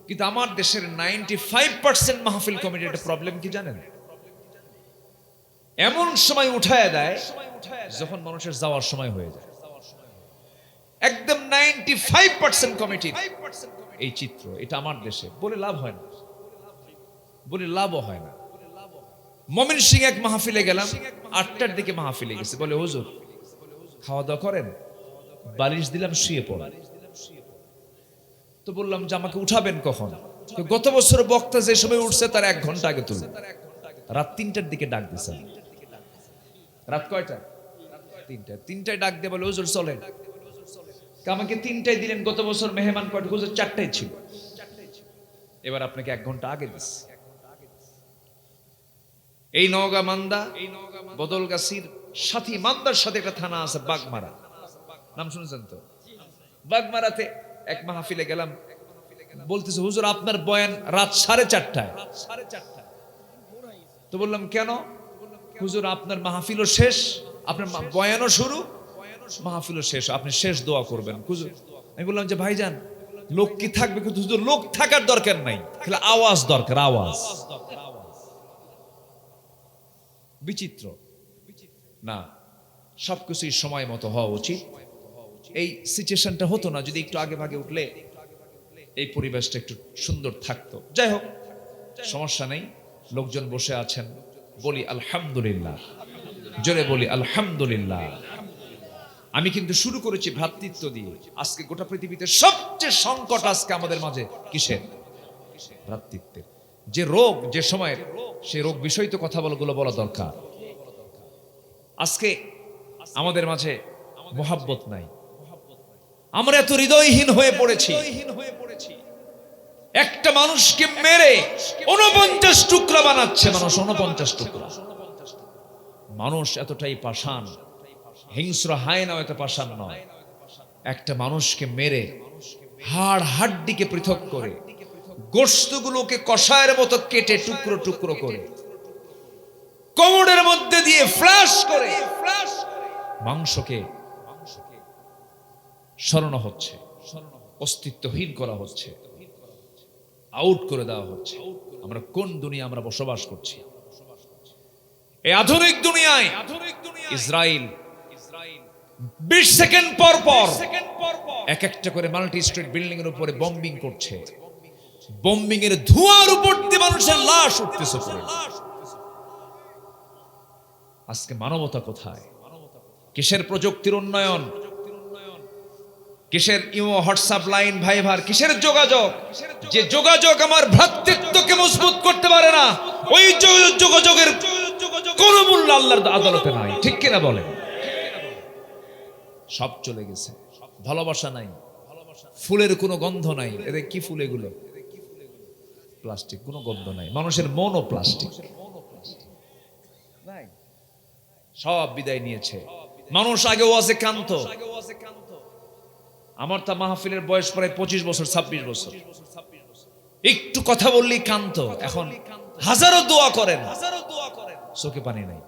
কিন্তু আমার দেশের 95% মাহফিল কমিটির একটা প্রবলেম কি জানেন? এমন সময় উঠায় দেয় যখন মানুষের যাওয়ার সময় হয়ে যায়। একদম 95% কমিটির এই চিত্র। এটা আমার দেশে বলে লাভ হয় না, বলে লাভও হয় না। ময়মনসিং এক মাহফিলে গেলাম, 8টার দিকে মাহফিলে গেছে। বলে হুজুর খাওয়া দাওয়া করেন? বালিশ দিলাম, শুয়ে পড়েন। তো বললাম যে আমাকে উঠাবেন কখন? গত বছর বক্তা যে সময় উঠছে তার 1 ঘন্টা আগে তুলুন। রাত 3টার দিকে ডাক দিছে। রাত কয়টা? 3টায় ডাক দিয়ে বলে হুজুর চলেন। আমাকে 3টায় দিলেন, গত বছর মেহমান কয়টা? হুজুর 4টায় ছিল। এবার আপনাকে 1 ঘন্টা আগে দিস। এই নওগাঁ মান্দা বদলগাছির সাথী, মান্দার সাথে একটা থানা আছে বাগমারা, নাম শুনেছেন তো? বাগমারাতে এক মাহফিলে গেলাম, বলতেছে হুজুর আপনার বয়ান রাত 4:30টায়। তো বললাম কেন? হুজুর আপনার মাহফিলও শেষ, আপনার বয়ানও শুরু, মাহফিলও শেষ, আপনি শেষ দোয়া করবেন হুজুর। আমি বললাম যে ভাইজান লোক কি থাকবে? কিন্তু হুজুর লোক থাকার দরকার নাই, তাহলে আওয়াজ দরকার, আওয়াজ। বিচিত্র না, সবকিছুই সময় মতো হওয়া উচিত। এই সিচুয়েশনটা হতো না যদি একটু আগে ভাগে উঠলে এই পরিবেশটা একটু সুন্দর থাকতো। যাই হোক, সমস্যা নেই, লোকজন বসে আছেন, বলি আলহামদুলিল্লাহ, জোরে বলি আলহামদুলিল্লাহ। আমি কিন্তু শুরু করেছি ভ্রাতৃত্ব দিয়ে। আজকে গোটা পৃথিবীতে সবচেয়ে সংকট আজকে আমাদের মাঝে কিসের? ভ্রাতৃত্বের। যে রোগ, যে সময়ের, সেই রোগ বিষয় তো কথা বলা দরকার। আজকে আমাদের মাঝে মোহাব্বত নাই, আমরা এত হৃদয়হীন হয়ে পড়েছি। একটা মানুষকে মেরে 49 টুকরা বানাচ্ছে মানুষ, 49 টুকরা। মানুষ এতটাই পাষাণ, হিংস্র হায়নাও এত পাষাণ নয়। একটা মানুষকে মেরে হাড় হাড্ডিকে পৃথক করে গোশতগুলোকে কষায়ের মতো কেটে টুকরো টুকরো করে কোমরের মধ্যে দিয়ে ফ্ল্যাশ করে মাংসকে সরানো হচ্ছে, অস্তিত্বহীন করা হচ্ছে, আউট করে দেওয়া হচ্ছে। আমরা কোন দুনিয়া আমরা বসবাস করছি? এই আধুনিক দুনিয়ায় ইসরায়েল 20 সেকেন্ড পর পর এক একটা করে মাল্টি স্ট্রিট বিল্ডিং এর উপরে বম্বিং করছে। বম্বিং এর ধোঁয়ার উপর দিয়ে মানুষের লাশ উঠতেছে। আজকে মানবতা কোথায়? কিসের প্রযুক্তির উন্নয়ন, কিসের ইমো হোয়াটসঅ্যাপ লাইন ভাইভার, কিসের যোগাযোগ? যে যোগাযোগ আমার ভ্রাতৃত্বকে মজবুত করতে পারে না, ওই যোগাযোগের কোন মূল্য আল্লাহর আদালতে নাই। ঠিক কিনা বলেন? সব চলে গেছে, ভালোবাসা নাই, ফুলের কোনো গন্ধ নাই। এদের কি ফুল এগুলো? প্লাস্টিক, কোনো গন্ধ নাই। মানুষের মনও প্লাস্টিক, সব বিদায় নিয়েছে। মানুষ আগে ওয়াজে কান্ত। আমার তা মাহফিলের বয়স প্রায় 25 বছর 26 বছর। একটু কথা বললেই কান্ত। এখন হাজারো দোয়া করেন, চোখে পানি নাই।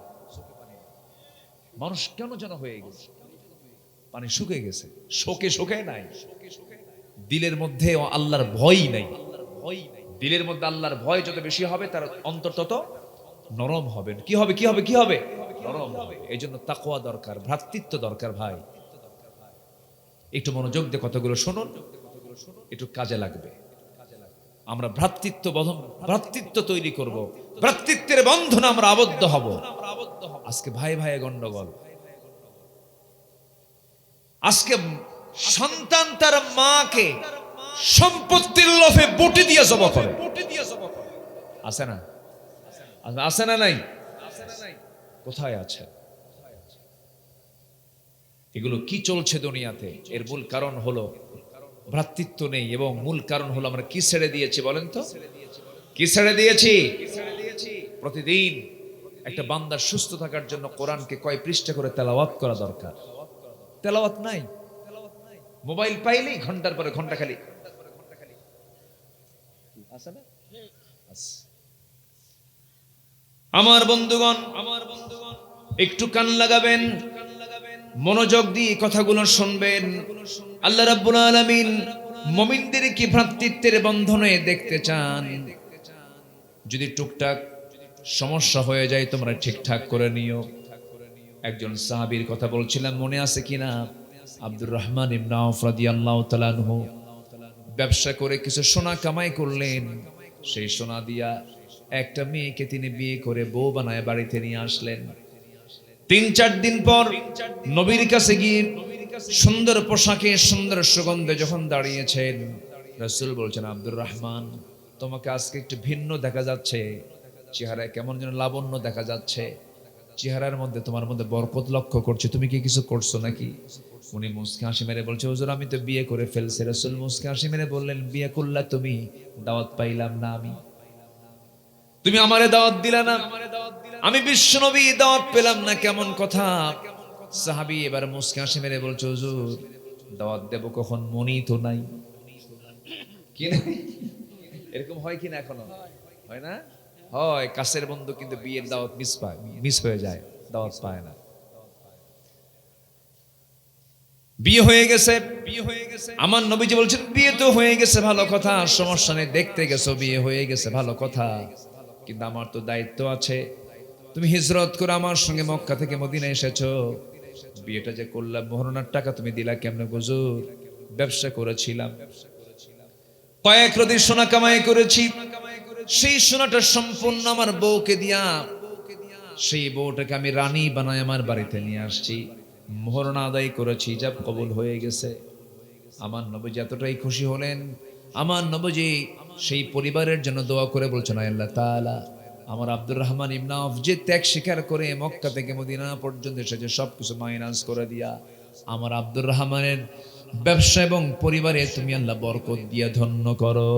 মানুষ কেন যেন হয়ে গেছে, পানি শুকিয়ে গেছে, শোকে শোকে নাই। দিলের মধ্যে আল্লাহর ভয় নাই। দিলের মধ্যে আল্লাহর ভয় যত বেশি হবে তার অন্তর তত নরম হবে। কি হবে? কি হবে? কি হবে? নরম হবে। এই জন্য তাকওয়া দরকার, ভ্রাতৃত্ব দরকার। ভাই একটু মনোযোগ দিয়ে কথাগুলো শুনুন, একটু কাজে লাগবে। আমরা ভ্রাতৃত্ব তৈরি করব, ভ্রাতৃত্বের বন্ধনে আমরা আবদ্ধ হব। আজকে ভাই ভাই গন্ডগোল। আজকে সন্তান তার মাকে সম্পত্তির লোভে বটি দিয়ে জবা করে। আছে না? আছে না? নাই? কোথায় আছে? এগুলো কি চলছে দুনিয়াতে? এর মূল কারণ হলো ভ্রাতৃত্ব নেই, এবং মূল কারণ হলো আমরা কি ছেড়ে দিয়েছি বলেন তো? কি ছেড়ে দিয়েছি? প্রতিদিন একটা বান্দার সুস্থ থাকার জন্য কোরআনকে কয় পৃষ্ঠা করে তেলাওয়াত করা দরকার। তেলাওয়াত নাই। মোবাইল পাইলেই ঘন্টার পরে ঘন্টা খালি আছে না? আমার বন্ধুগণ, একটু কান লাগাবেন, মনোযোগ দিয়ে কথাগুলো শুনবেন। আল্লাহ রাব্বুল আলামিন মুমিনদেরকে ভ্রাতৃত্বের বন্ধনে দেখতে চান। যদি টুকটাক সমস্যা হয়ে যায় তোমরা ঠিকঠাক করে নিও। একজন সাহাবীর কথা বলছিলাম, মনে আছে কিনা? আব্দুর রহমান ইবনে আওফ রাদিয়াল্লাহু তাআলা আনহু ব্যবসা করে কিছু সোনা কামাই করলেন। সেই সোনা দিয়া একটা মেয়েকে তিনি বিয়ে করে বউ বানায় বাড়িতে নিয়ে আসলেন। 3-4 দিন পর নবীর কাছে গিয়ে সুন্দর পোশাকে সুন্দর সুগন্ধে যখন দাঁড়িয়েছেন, রাসূল বলছেন, আব্দুর রহমান, তোমাকে আজকে একটু ভিন্ন দেখা যাচ্ছে। চেহারায় কেমন যেন লাবণ্য দেখা যাচ্ছে। চেহারার মধ্যে তোমার মধ্যে বরকত লক্ষ্য করছে। তুমি কি কিছু করছো নাকি? উনি মুস্কি হাসি মেরে বলছে, হুজুর আমি তো বিয়ে করে ফেলছি। রাসূল মুস্কি হাসি মেরে বললেন, বিয়ে করলা তুমি, দাওয়াত পাইলাম না আমি। তুমি আমারে দাওয়াত দিলা না, আমি বিশ্বনবী দাওয়াত পেলাম না, কেমন কথা? সাহাবী এবার মুস্কি হাসি মেরে বলছে, হুজুর দাওয়াত দেব কখন, মনি তো নাই। কি নাই? এরকম হয় কিনা? এখনো হয় না? হয়। কাছের বন্ধু কিন্তু বিয়ের দাওয়াত মিস হয়ে যায়, দাওয়াত পায় না। বিয়ে হয়ে গেছে, আমার নবীজি বলছেন, বিয়ে তো হয়ে গেছে ভালো কথা, সমস্যা নেই, দেখতে গেছো বিয়ে হয়ে গেছে ভালো কথা, কিন্তু আমার তো দায়িত্ব আছে। তুমি হিজরত করে আমার সঙ্গে মক্কা থেকে মদিনা এসেছো, বিয়েটা যে করলাম মহরণার টাকা তুমি দিলা কেমনে? হুজুর ব্যবসা করেছিলাম, কয়েক রতি সোনা কামাই করেছি, সেই সোনাটা সম্পূর্ণ আমার বউকে দিয়া, সেই বউটাকে আমি রানী বানায় আমার বাড়িতে নিয়ে আসছি, মোহরনা আদায় করেছি, ইজাব কবুল হয়ে গেছে। আমার নবীজি এতটাই খুশি হলেন। আমার নবীজি সেই পরিবারের জন্য দোয়া করে বলছেন, আল্লাহ তাআলা আমার আব্দুর রহমান ইবনে আওফ যে ত্যাগ স্বীকার করে মক্কা থেকে মদিনা পর্যন্ত এসেছে, সবকিছু মাইনাস করে দিয়া আমার আব্দুর রহমানের ব্যবসা এবং পরিবারে তুমি আল্লাহ বরকত দিয়া ধন্য করো।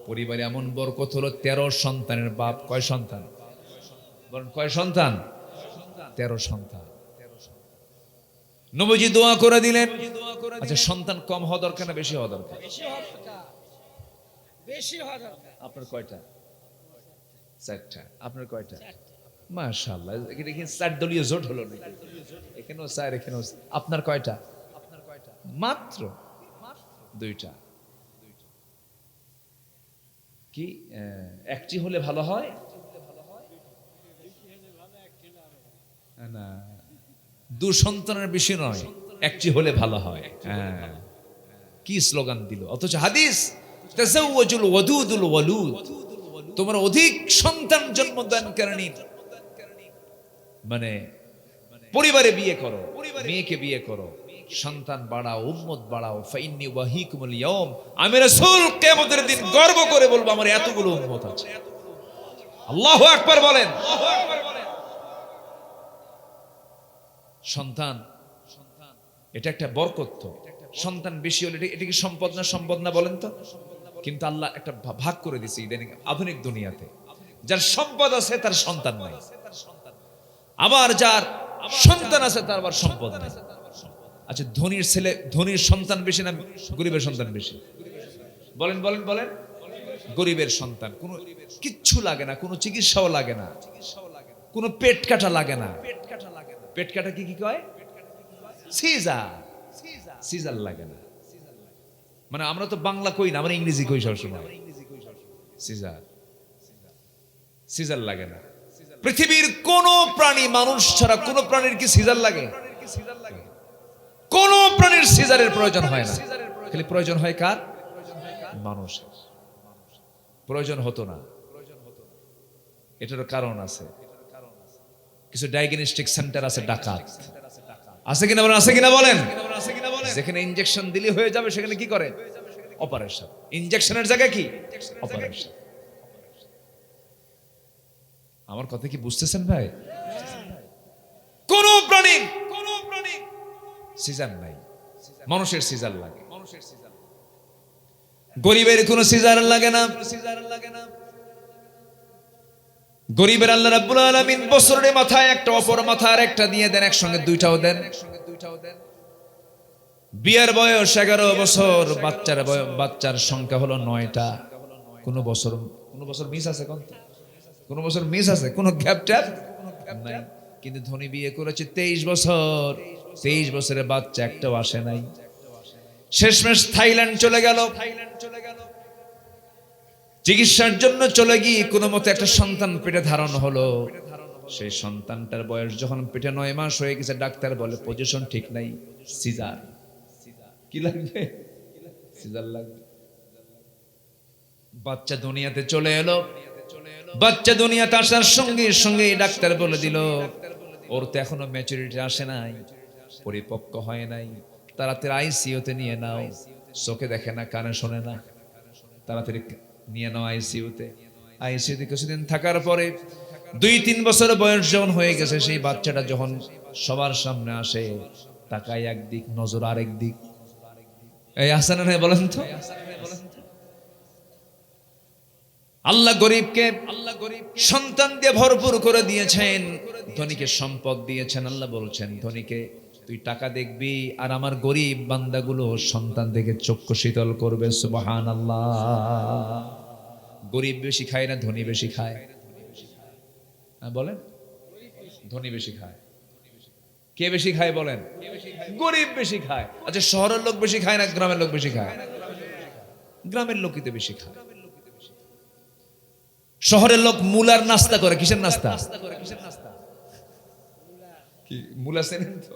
পরিবারে এমন বরকত হলো, 13 সন্তানের বাপ। কয় সন্তান বলেন? কয় সন্তান? 13 সন্তান। নবীজি দোয়া করে দিলেন। আচ্ছা, সন্তান কম হওয়া দরকার না বেশি হওয়া দরকার? বেশি হওয়া দরকার। আপনার কয়টা? চারটা। আপনার কয়টা? মাশাআল্লাহ, এটা কি চার দলীয় জোট হলো নাকি? এখানেও চার, এখানেও চার। আপনার কয়টা? মাত্র দুইটা। কি একটি হলে ভালো হয় না? দু সন্তানের বেশি নয়, একটি হলে ভালো হয়। হ্যাঁ, কি স্লোগান দিল! অথচ হাদিস তাজাওয়াজুল ওয়াদুদুল ওয়ালুদ, তোমরা অধিক সন্তান জন্মদানকারী মানে পরিবারে বিয়ে করো, মেয়েকে বিয়ে করো, সন্তান বাড়াও, উম্মত বাড়াও। ফাইন্নি ওয়াহিকুমুল ইয়াউম, আমি রাসূল কিয়ামতের দিন গর্ব করে বলবো আমার এতগুলো উম্মত আছে। আল্লাহু আকবার বলেন। সন্তান এটা একটা বরকত। সন্তান বেশি হলে এটা কি সম্পদ না? সম্পদ না বলেন তো? কিন্তু আল্লাহ একটা ভাগ করে দিয়েছে ইদানিং আধুনিক দুনিয়াতে, যার সম্পদ আছে তার সন্তান নাই, আবার যার সন্তান আছে তার আবার সম্পদ নাই। আচ্ছা, ধনীর ছেলে, ধনীর সন্তান বেশি না গরিবের সন্তান বেশি? বলেন বলেন বলেন। গরিবের সন্তান কোনো কিচ্ছু লাগে না, কোনো চিকিৎসাও লাগে না, কোনো পেট কাটা লাগে না। পেট কাটা কি কি কয়? সিজার। সিজার লাগে না। মানে আমরা তো বাংলা কই না, আমরা ইংরেজি কই সবসময়। সিজার, সিজার লাগে না। পৃথিবীর কোন প্রাণী, মানুষ ছাড়া কোন প্রাণীর কি সিজার লাগে? কোন প্রাণীর সিজারের প্রয়োজন হয় না। খালি প্রয়োজন হয় কার? মানুষের। প্রয়োজন হতো না, এটারও কারণ আছে। কিছু ডায়াগনস্টিক সেন্টার আছে ডাকাত, আছে কিনা বলেন? আছে কিনা বলেন? যেখানে ইনজেকশন দিলে হয়ে যাবে সেখানে কি করে? অপারেশন। ইনজেকশনের জায়গায় কি? অপারেশন। আমার কথা কি বুঝতেছেন ভাই? কোন প্রাণী সিজার নাই, মানুষের সিজার লাগে। গরিবের কোন সিজার লাগে না। গরিবের আল্লাহ রাব্বুল আলামিন বছরের মাথায় একটা, অপর মাথায় আরেকটা দিয়ে দেন, একসঙ্গে দুইটাও দেন। বিয়ের বয়স 11 বছর, বাচ্চার সংখ্যা হলো 9টা। কোন বছর মিস আছে? কোন বছর মিস আছে? কোন গ্যাপ ট্যাপ নাই। কিন্তু ধনী বিয়ে করেছে 23 বছর, 23 বছরের বাচ্চা একটাও আসে নাই। শেষমেশ থাইল্যান্ড চলে গেল, চিকিৎসার জন্য চলে গিয়ে কোনো মতে একটা সন্তান পেটে ধারণ হলো। সেই সন্তানটার বয়স যখন পেটে 9 মাস হয়ে গেছে, ডাক্তার বলে পজিশন ঠিক নাই, সিজার। কি লাগবে? সিজার লাগবে। বাচ্চা দুনিয়াতে চলে এলো। বাচ্চা দুনিয়াতে আসার সঙ্গে সঙ্গে ডাক্তার বলে দিল ওর তো এখনো ম্যাচুরিটি আসে নাই, পরিপক্ক হয় নাই, তাড়াতাড়ি আইসিইউতে নিয়ে নাও। চোখে দেখে না, কানে শোনে না, তাড়াতাড়ি নিয়ে নাও আইসিইউতে। আইসিইউতে কিছুদিন থাকার পরে 2-3 বছর বয়স যখন হয়ে গেছে, সেই বাচ্চাটা যখন সবার সামনে আসে, তাকায় একদিক, নজর আরেক দিক। এই হাসান ভাই বলেন তো, আল্লাহ গরিবকে সন্তান দিয়ে ভরপুর করে দিয়েছেন, ধনীকে সম্পদ দিয়েছেন। আল্লাহ বলছেন ধনীকে তুই টাকা দেখবি, আর আমার গরিব বান্দাগুলো সন্তান দেখে চক্ষু শীতল করবে। সুবহানাল্লাহ। গরিব বেশি খায় না ধনী বেশি খায়? বলেন, ধনী বেশি খায়। কে বেশি খায় বলেন? গরিব বেশি খায়। আচ্ছা, শহরের লোক বেশি খায় না গ্রামের লোক বেশি খায়? গ্রামের লোকই তো বেশি খায়। শহরের লোক মুলার নাস্তা করে। কিসের নাস্তা? কি মুলা চেনেন তো?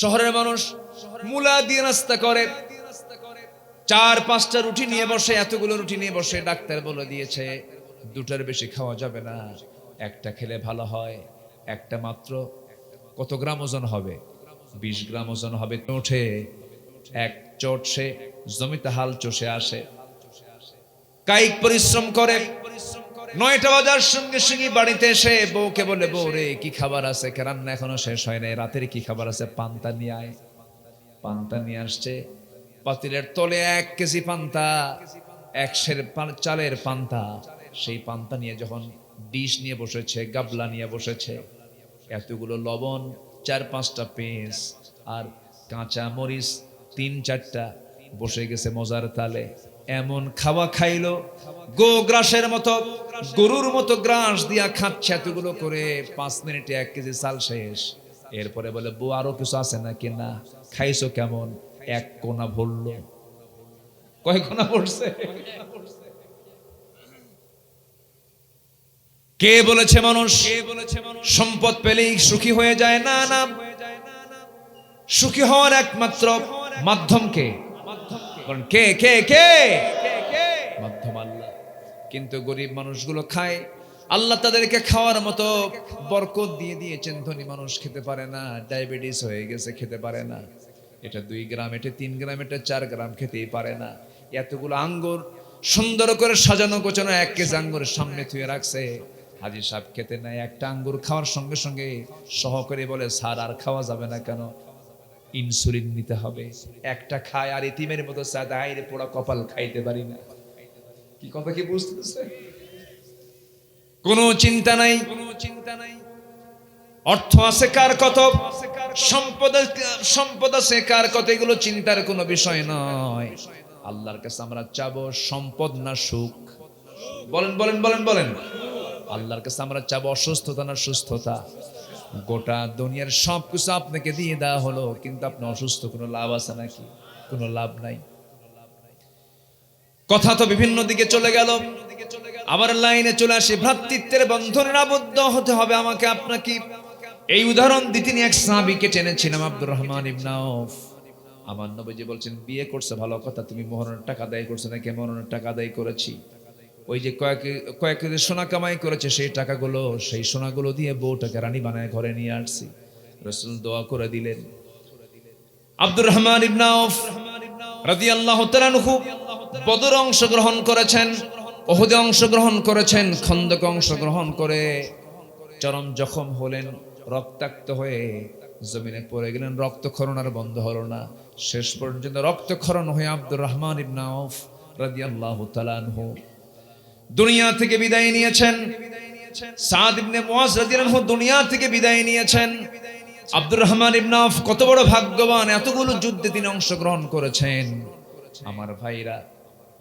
শহরের মানুষ মুলা দিয়ে নাস্তা করে। 4-5টা রুটি নিয়ে বসে, এতগুলো রুটি নিয়ে বসে। ডাক্তার বলে দিয়েছে 2টার বেশি খাওয়া যাবে না, একটা খেলে ভালো হয়। একটা মাত্র কত গ্রাম ওজন হবে? 20 গ্রাম ওজন হবে। ওঠে এক চোট, সে জমিতে হাল চষে আসে, কায়িক পরিশ্রম করে। 9টা বাজার সঙ্গে সঙ্গে বাড়িতে এসে বউকে বলে, বউ রে কি খাবার আছে? রান্না এখনো শেষ হয় নাই, রাতের কি খাবার আছে? পান্তা নিয়ে আয়। পান্তা নিয়ে আসছে। পাতিলের তলে 1 কেজি পান্তা, 1 সের চালের পান্তা। সেই পান্তা নিয়ে যখন ডিশ নিয়ে বসেছে, গাবলা নিয়ে বসেছে, এতগুলো লবণ, 4-5টা পেঁয়াজ আর কাঁচা মরিচ 3-4টা বসে গেছে মজার তালে। এমন খাওয়া খাইলো, গো গ্রাসের মতো, গরুর মতো গ্রাস দিয়া খাচ্ছে এতগুলো করে, 5 মিনিটে 1 কেজি চাল শেষ। এরপরে বলে, বউ আরো কিছু আছে নাকি? না। খাইছো কেমন? 1 কোনা ভরলো। কয় কোনা পড়ছে? কে বলেছে মানুষ সম্পদ পেলেই সুখী হয়ে যায়? না না, সুখী হওয়ার একমাত্র মাধ্যম কে? কে কে কে? মাধ্যম আল্লাহ। কিন্তু গরিব মানুষগুলো খায়, আল্লাহ তাদেরকে খাওয়ার মতো বরকত দিয়ে দিয়েছেন। ধনী মানুষ খেতে পারে না, ডায়াবেটিস হয়ে গেছে, খেতে পারে না। এটা 2 গ্রাম, এটা 3 গ্রাম, এটা 4 গ্রাম খেতেই পারে না। এতগুলো আঙ্গুর সুন্দর করে সাজানো গোছানো 1 কেজি আঙ্গুরের সামনে থুয়ে রাখছে। হাজী সাহেব খেতে নাই, একটা আঙ্গুর খাওয়ার সঙ্গে সঙ্গে সহকারী বলে, স্যার আর খাওয়া যাবে না কেন? ইনসুলিন নিতে হবে। একটা খায় আর ইতিমের মতো সাদাইরে পোড়া কপাল খাইতে পারি না। কি কথা কি বুঝতেছে? কোনো চিন্তা নাই, অর্থ আছে কার কত, সম্পদ আছে কার কত, এগুলো চিন্তার কোনো বিষয় নয়। আল্লাহর কাছে আমরা চাবো সম্পদ না সুখ? বলেন বলেন বলেন বলেন। আল্লাহর কাছে আমরা চাবো অসুস্থতা না সুস্থতা? গোটা দুনিয়ার সবকিছু আপনাকে দিয়ে দেওয়া হলো, কিন্তু আপনি অসুস্থ, কোনো লাভ আছে নাকি? কোনো লাভ নাই। কথা তো বিভিন্ন দিকে চলে গেল, আবার লাইনে চলে আসে, ভ্রাতৃত্বের বন্ধনে আবদ্ধ হতে হবে আমাকে আপনাকে। এই উদাহরণ দিয়ে তিনি এক সাহাবীকে টেনেছিলাম, আব্দুর রহমান ইবনে আউফ। আমার নবীজি বলছেন, বিয়ে করছে ভালো কথা, তুমি মোহরের টাকা আদায় করছো নাকি? মোহরের টাকা আদায় করেছি। ওই যে কয়েক সোনা কামাই করেছে, সেই টাকাগুলো, সেই সোনাগুলো দিয়ে বউটাকে রানী বানায় ঘরে নিয়ে আসছি। রাসূল দোয়া করে দিলেন। আব্দুর রহমান ইবনে আউফ রাদিয়াল্লাহু তাআলা আনহু বদরে অংশগ্রহণ করেছেন, উহুদে অংশগ্রহণ করেছেন, খন্দকে অংশগ্রহণ করে চরম জখম হলেন, রক্তাক্ত হয়ে জমিনে পড়ে গেলেন। রক্তক্ষরণ আর বন্ধ হলো না, শেষ পর্যন্ত রক্তক্ষরণ হয়ে আব্দুর রহমান ইবনে আউফ রাদিয়াল্লাহু তাআলা আনহু দুনিয়া থেকে বিদায় নিয়েছেন। সাদ ইবনে মুআজ রাদিয়াল্লাহু আনহু দুনিয়া থেকে বিদায় নিয়েছেন। আব্দুর রহমান ইবনে আউফ কত বড় ভাগ্যবান, এতগুলো যুদ্ধে তিনি অংশগ্রহণ করেছেন। আমার ভাইরা,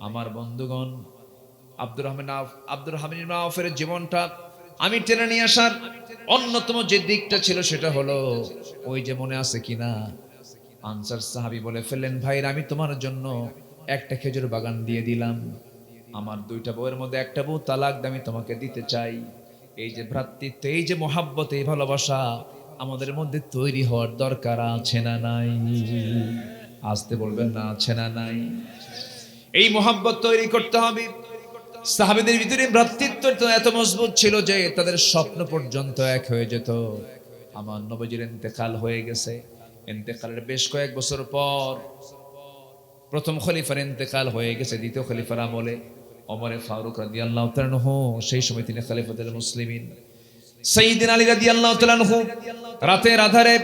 আমার বন্ধুগণ, আব্দুর রহমান ইবনে আউফের জীবনটা আমি টেনে নিয়ে আসার অন্যতম যে দিকটা ছিল সেটা হলো, ওই যে মনে আছে কিনা, আনসার সাহাবী বলে ফেললেন, ভাইরা আমি তোমার জন্য একটা খেজুর বাগান দিয়ে দিলাম, আমার 2টা বউয়ের মধ্যে একটা বউ তালাক আমি তোমাকে দিতে চাই। এই যে ভ্রাতৃত্ব, এই যে মহাব্বত, এই ভালোবাসা আমাদের মধ্যে তৈরি হওয়ার দরকার আছে না নাই? আসতে বলবেন না, আছে না নাই? এই মহাব্বত তৈরি করতে হবে। সাহাবীদের ভিতরে ভ্রাতৃত্ব তো এত মজবুত ছিল যে তাদের স্বপ্ন পর্যন্ত এক হয়ে যেত। আমার নবীজির ইন্তেকাল হয়ে গেছে, ইন্তেকালের বেশ কয়েক বছর পর প্রথম খলিফার ইন্তেকাল হয়ে গেছে। দ্বিতীয় খলিফার আমলে ওমরে ফারুক রাদিয়াল্লাহু তাআলা আনহু, সেই সময় তিনি খলিফাতুল মুসলিমিন। সাইয়্যিদিনা আলী রাদিয়াল্লাহু তাআলা আনহু রাতের আধারে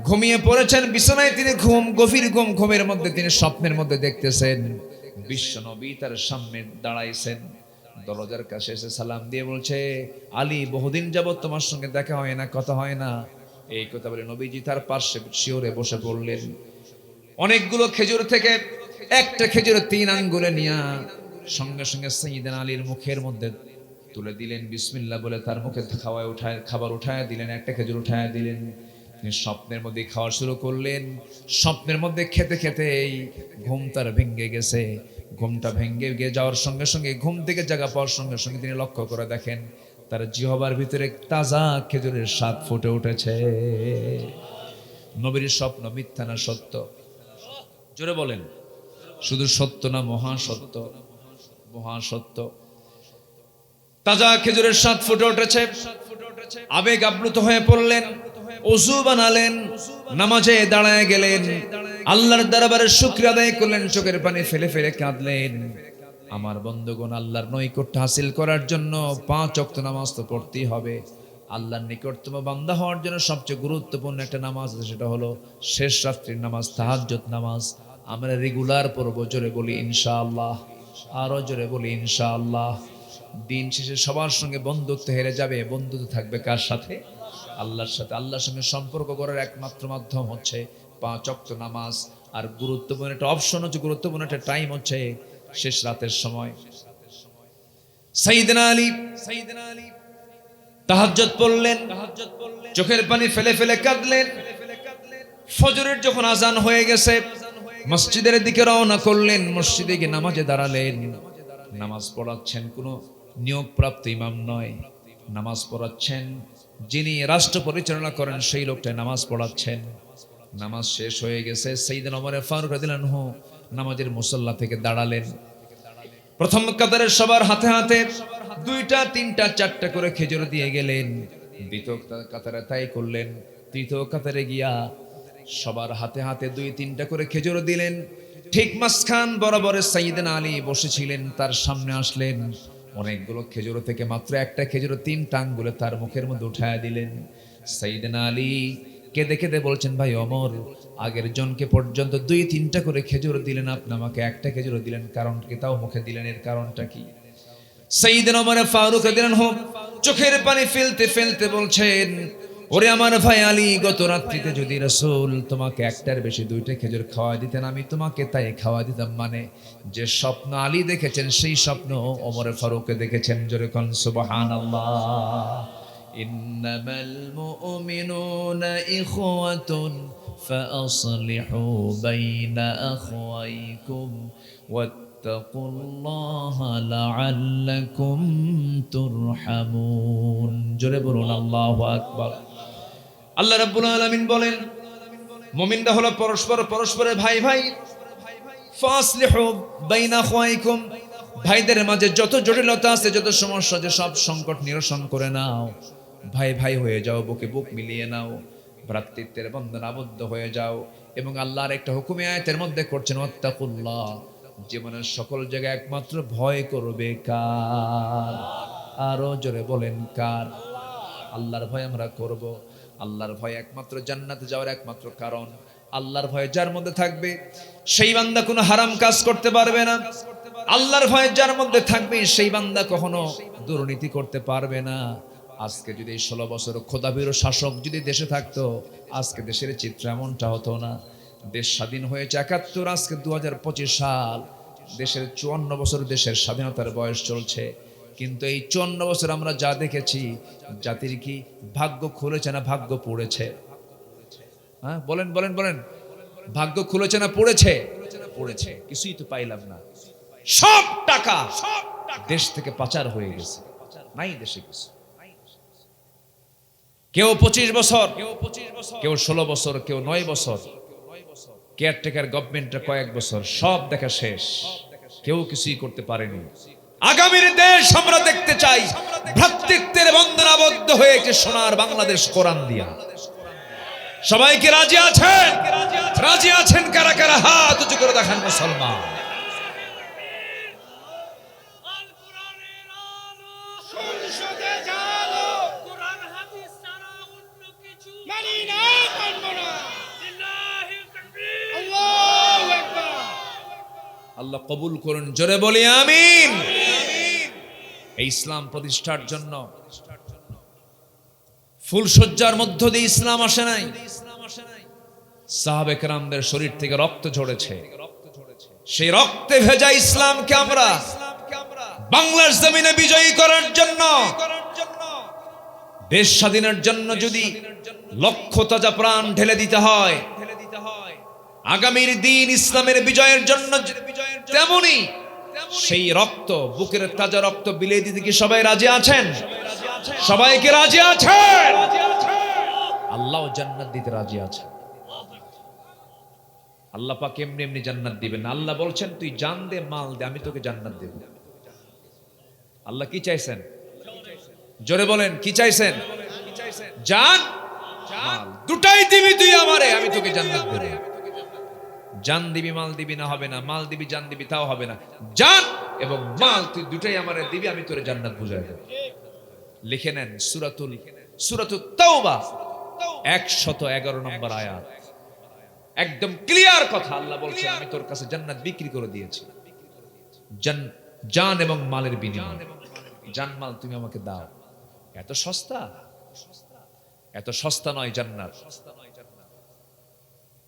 ঘুমিয়ে পড়েছেন বিছানায়। তিনি গভীর ঘুমের মধ্যে তিনি স্বপ্নের মধ্যে দেখতেছেন বিশ্ব নবী তার সামনে দাঁড়াইছেন, দরজার কাছে এসে সালাম দিয়ে বলছে, আলী বহুদিন যাবত তোমার সঙ্গে দেখা হয় না, কথা হয় না। এই কথা বলে নবীজি তার পাশে শিওরে বসে পড়লেন। অনেকগুলো খেজুর থেকে একটা খেজুরে 3 আঙ্গুলে নিয়ে সঙ্গে সঙ্গে সাইয়্যিদিনা আলীর মুখের মধ্যে তুলে দিলেন, বিসমিল্লাহ বলে তার মুখে খাবার উঠায় দিলেন, একটা খেজুর উঠায় দিলেন। তিনি স্বপ্নের মধ্যে খাওয়া শুরু করলেন। স্বপ্নের মধ্যে খেতে খেতেই ঘুম তার ভেঙে গেছে। ঘুমটা ভেঙে গিয়ে যাওয়ার সঙ্গে সঙ্গে, ঘুম থেকে জাগা পাওয়ার সঙ্গে সঙ্গে তিনি লক্ষ্য করে দেখেন তার জিহ্বার ভিতরে তাজা খেজুরের স্বাদ ফুটে উঠেছে। নবীর স্বপ্ন মিথ্যা না সত্য? জোরে বলেন। শুধু সত্য না, মহাসত্য? মহাসত্য। তাজা খেজুরের স্বাদ ফুটে উঠেছে। আবেগ আপ্লুত হয়ে পড়লেন, ওযু বানালেন, নামাজে দাঁড়ায় গেলেন, আল্লাহর দরবারে শুকরিয়া আদায় করলেন, চোখের পানি ফেলে ফেলে কাঁদলেন। আমার বন্ধুগণ, আল্লাহর নৈকট্য হাসিল করার জন্য 5 ওয়াক্ত নামাজ তো পড়তেই হবে। আল্লাহর নিকটতম বান্দা হওয়ার জন্য সবচেয়ে গুরুত্বপূর্ণ একটা নামাজ আছে, সেটা হলো শেষ রাত্রির নামাজ, তাহাজ্জুদ নামাজ। আমরা রেগুলার পড়ব। জোরে বলি ইনশাআল্লাহ, আরো জোরে বলি ইনশাআল্লাহ। দিন শেষে সবার সঙ্গে বন্ধুত্ব হেরে যাবে, বন্ধুত্ব থাকবে কার সাথে? আল্লাহর সাথে। আল্লাহর সঙ্গে সম্পর্ক করার একমাত্র মাধ্যম হচ্ছে 5 ওয়াক্ত নামাজ। আর গুরুত্বপূর্ণ একটা অপশন হচ্ছে, গুরুত্বপূর্ণ একটা টাইম হচ্ছে শেষ রাতের সময়। সাইয়েদনা আলী তাহাজ্জুদ পড়লেন, চোখের পানি ফেলে ফেলে কাঁদলেন। ফজরের যখন আজান হয়ে গেছে, মসজিদের দিকে রওনা করলেন। মসজিদে গিয়ে নামাজে দাঁড়ালেন। নামাজ পড়াচ্ছেন কোনো নিয়োগপ্রাপ্ত ইমাম নয়, নামাজ পড়াচ্ছেন যিনি রাষ্ট্র পরিচালনা করেন সেই লোকটাই নামাজ পড়াচ্ছেন। নামাজ শেষ হয়ে গেছে, সাইয়েদনা ওমর ফারুক রাদিয়াল্লাহু আনহু নামাজের মুসল্লা থেকে দাঁড়ালেন। প্রথম কাতারের সবার হাতে হাতে 2টা 3টা 4টা করে খেজুর দিয়ে গেলেন। দ্বিতীয় কাতারে তাই করলেন। তৃতীয় কাতারে গিয়া সবার হাতে হাতে 2-3টা করে খেজুর দিলেন। ঠিক মাঝখান বরাবরে সাইয়েদনা আলী বসেছিলেন, তার সামনে আসলেন। অনেকগুলো খেজুর থেকে মাত্র একটা খেজুর 3টা আঙ্গুলে তার মুখের মধ্যে উঠায়া দিলেন। সাইয়েদনা আলী কেঁদে কেঁদে বলছেন, ভাই ওমর, আগের জনকে পর্যন্ত 2-3টা করে খেজুর দিলেন, আপনি আমাকে একটা খেজুর দিলেন, কারণ কি? তাও মুখে দিলেন, এর কারণটা কি? সাইয়েদনা ওমর ফারুক রাদিয়াল্লাহু আনহু চোখের পানি ফেলতে ফেলতে বলছেন, ওরে আমার ভাই আলী, গত রাত্রিতে যদি রাসূল তোমাকে একটার বেশি 2টা খেজুর খাওয়া দিতেন, আমি তোমাকে তাই খাওয়া দিতাম। মানে যে স্বপ্ন আলী দেখেছেন সেই স্বপ্ন ওমর ফারুককে দেখেছেন। জোরে কোন সুবহানাল্লাহ। ইন্নামাল মুমিনুনা ইখওয়াতুন ফাআসলিহু বাইনা আখওয়াইকুম ওয়াত্তাকুল্লাহা লাআল্লাকুম তুরহামুন। জোরে বলুন আল্লাহু আকবার। আল্লাহ রাব্বুল আলামিন বলেন, মুমিনরা হলো পরস্পরের ভাই ভাই। ফাসলিহু বাইনা আখওয়াইকুম, ভাইদের মাঝে যত জটিলতা আছে, যত সমস্যা আছে, সব সংকট নিরসন করে নাও। ভাই ভাই হয়ে যাও, বুকে বুক মিলিয়ে নাও, ভ্রাতৃত্বের বন্ধনে আবদ্ধ হয়ে যাও। এবং আল্লাহর একটা হুকুমে আয়াতের মধ্যে করছেন, ওয়াত্তাকুল্লাহ, জীবনের সকল জায়গায় একমাত্র ভয় করবে কার? আরো জোরে বলেন কার? আল্লাহর ভয় আমরা করব। আল্লাহর ভয় একমাত্র জান্নাতে যাওয়ার একমাত্র কারণ। আল্লাহর ভয় যার মধ্যে থাকবে সেই বান্দা কোনো হারাম কাজ করতে পারবে না। আল্লাহর ভয় যার মধ্যে থাকবে সেই বান্দা কখনো দুর্নীতি করতে পারবে না। আজকে যদি 16 বছর খোদাভীরু শাসক যদি দেশে থাকতো, আজকে দেশের চিত্র এমনটা হতো না। দেশ স্বাধীন হয়েছে 71, আজকে 2025 সাল। দেশের 54 বছর দেশের স্বাধীনতার বয়স চলছে। কিন্তু এই 54 বছর আমরা যা দেখেছি, জাতির কি ভাগ্য খুলেছে না ভাগ্য পড়েছে? হ্যাঁ, বলেন বলেন বলেন, ভাগ্য খুলেছে না পড়েছে? পড়েছে। কিছুই তো পাইলাম না। সব টাকা দেশ থেকে পাচার হয়ে গেছে, নাই দেশে কিছু। কেউ 25 বছর, কেউ 16 বছর, কেউ 9 বছর, কেয়ারটেকার গভর্নমেন্টের কয়েক বছর, সব দেখা শেষ। কেউ কিছুই করতে পারেনি। আগামীর দেশ আমরা দেখতে চাই ভ্রাতৃত্বের বন্ধনে আবদ্ধ হয়েছে সোনার বাংলাদেশ কোরআন দিয়া। সবাইকে রাজি আছেন? রাজি আছেন কারা কারা? হাত উঁচু করে দেখান মুসলমান। আল্লাহ কবুল করুন, জোরে বলি আমিন। এই ইসলাম প্রতিষ্ঠার জন্য ফুলসজ্জার মধ্য দিয়ে ইসলাম আসে নাই। সাহাবে কেরামদের শরীর থেকে রক্ত ঝরেছে। সেই রক্তে ভেজা ইসলামকে আমরা বাংলার জমিনে বিজয়ী করার জন্য, দেশ স্বাধীনের জন্য যদি লক্ষ তাজা প্রাণ ঢেলে দিতে হয়, আগামীর দিন ইসলামের বিজয়ের জন্য তেমনি সেই রক্ত, বুকের তাজা রক্ত বিলিয়ে দিতে কি সবাই রাজি আছেন? সবাইকে রাজি আছেন? আল্লাহ জান্নাত দিতে রাজি আছেন। আল্লাহ পাক এমনি এমনি জান্নাত দিবেন। আল্লাহ বলছেন, তুই জান দে, মাল দে, আমি তোকে জান্নাত দেব। আল্লাহ কি চাইছেন? জোরে বলেন, কি চাইছেন? জান মাল দুটাই দিবি তুই আমারে, আমি তোকে জান্নাত দেব। জান দিবি মাল দিবি না হবে না, মাল দিবি জান দিবি তাও হবে না। জান এবং মাল তুই দুটাই আমারে দিবি, আমি তোরে জান্নাত বুঝাই দেব। লিখে নেন সূরাতুত তাওবা 111 নম্বর আয়াত। একদম ক্লিয়ার কথা। আল্লাহ বলছেন, আমি তোর কাছে জান্নাত বিক্রি করে দিয়েছি জান এবং মালের বিনিময়ে। জান মাল তুমি আমাকে দাও। এত সস্তা? এত সস্তা নয় জান্নাত।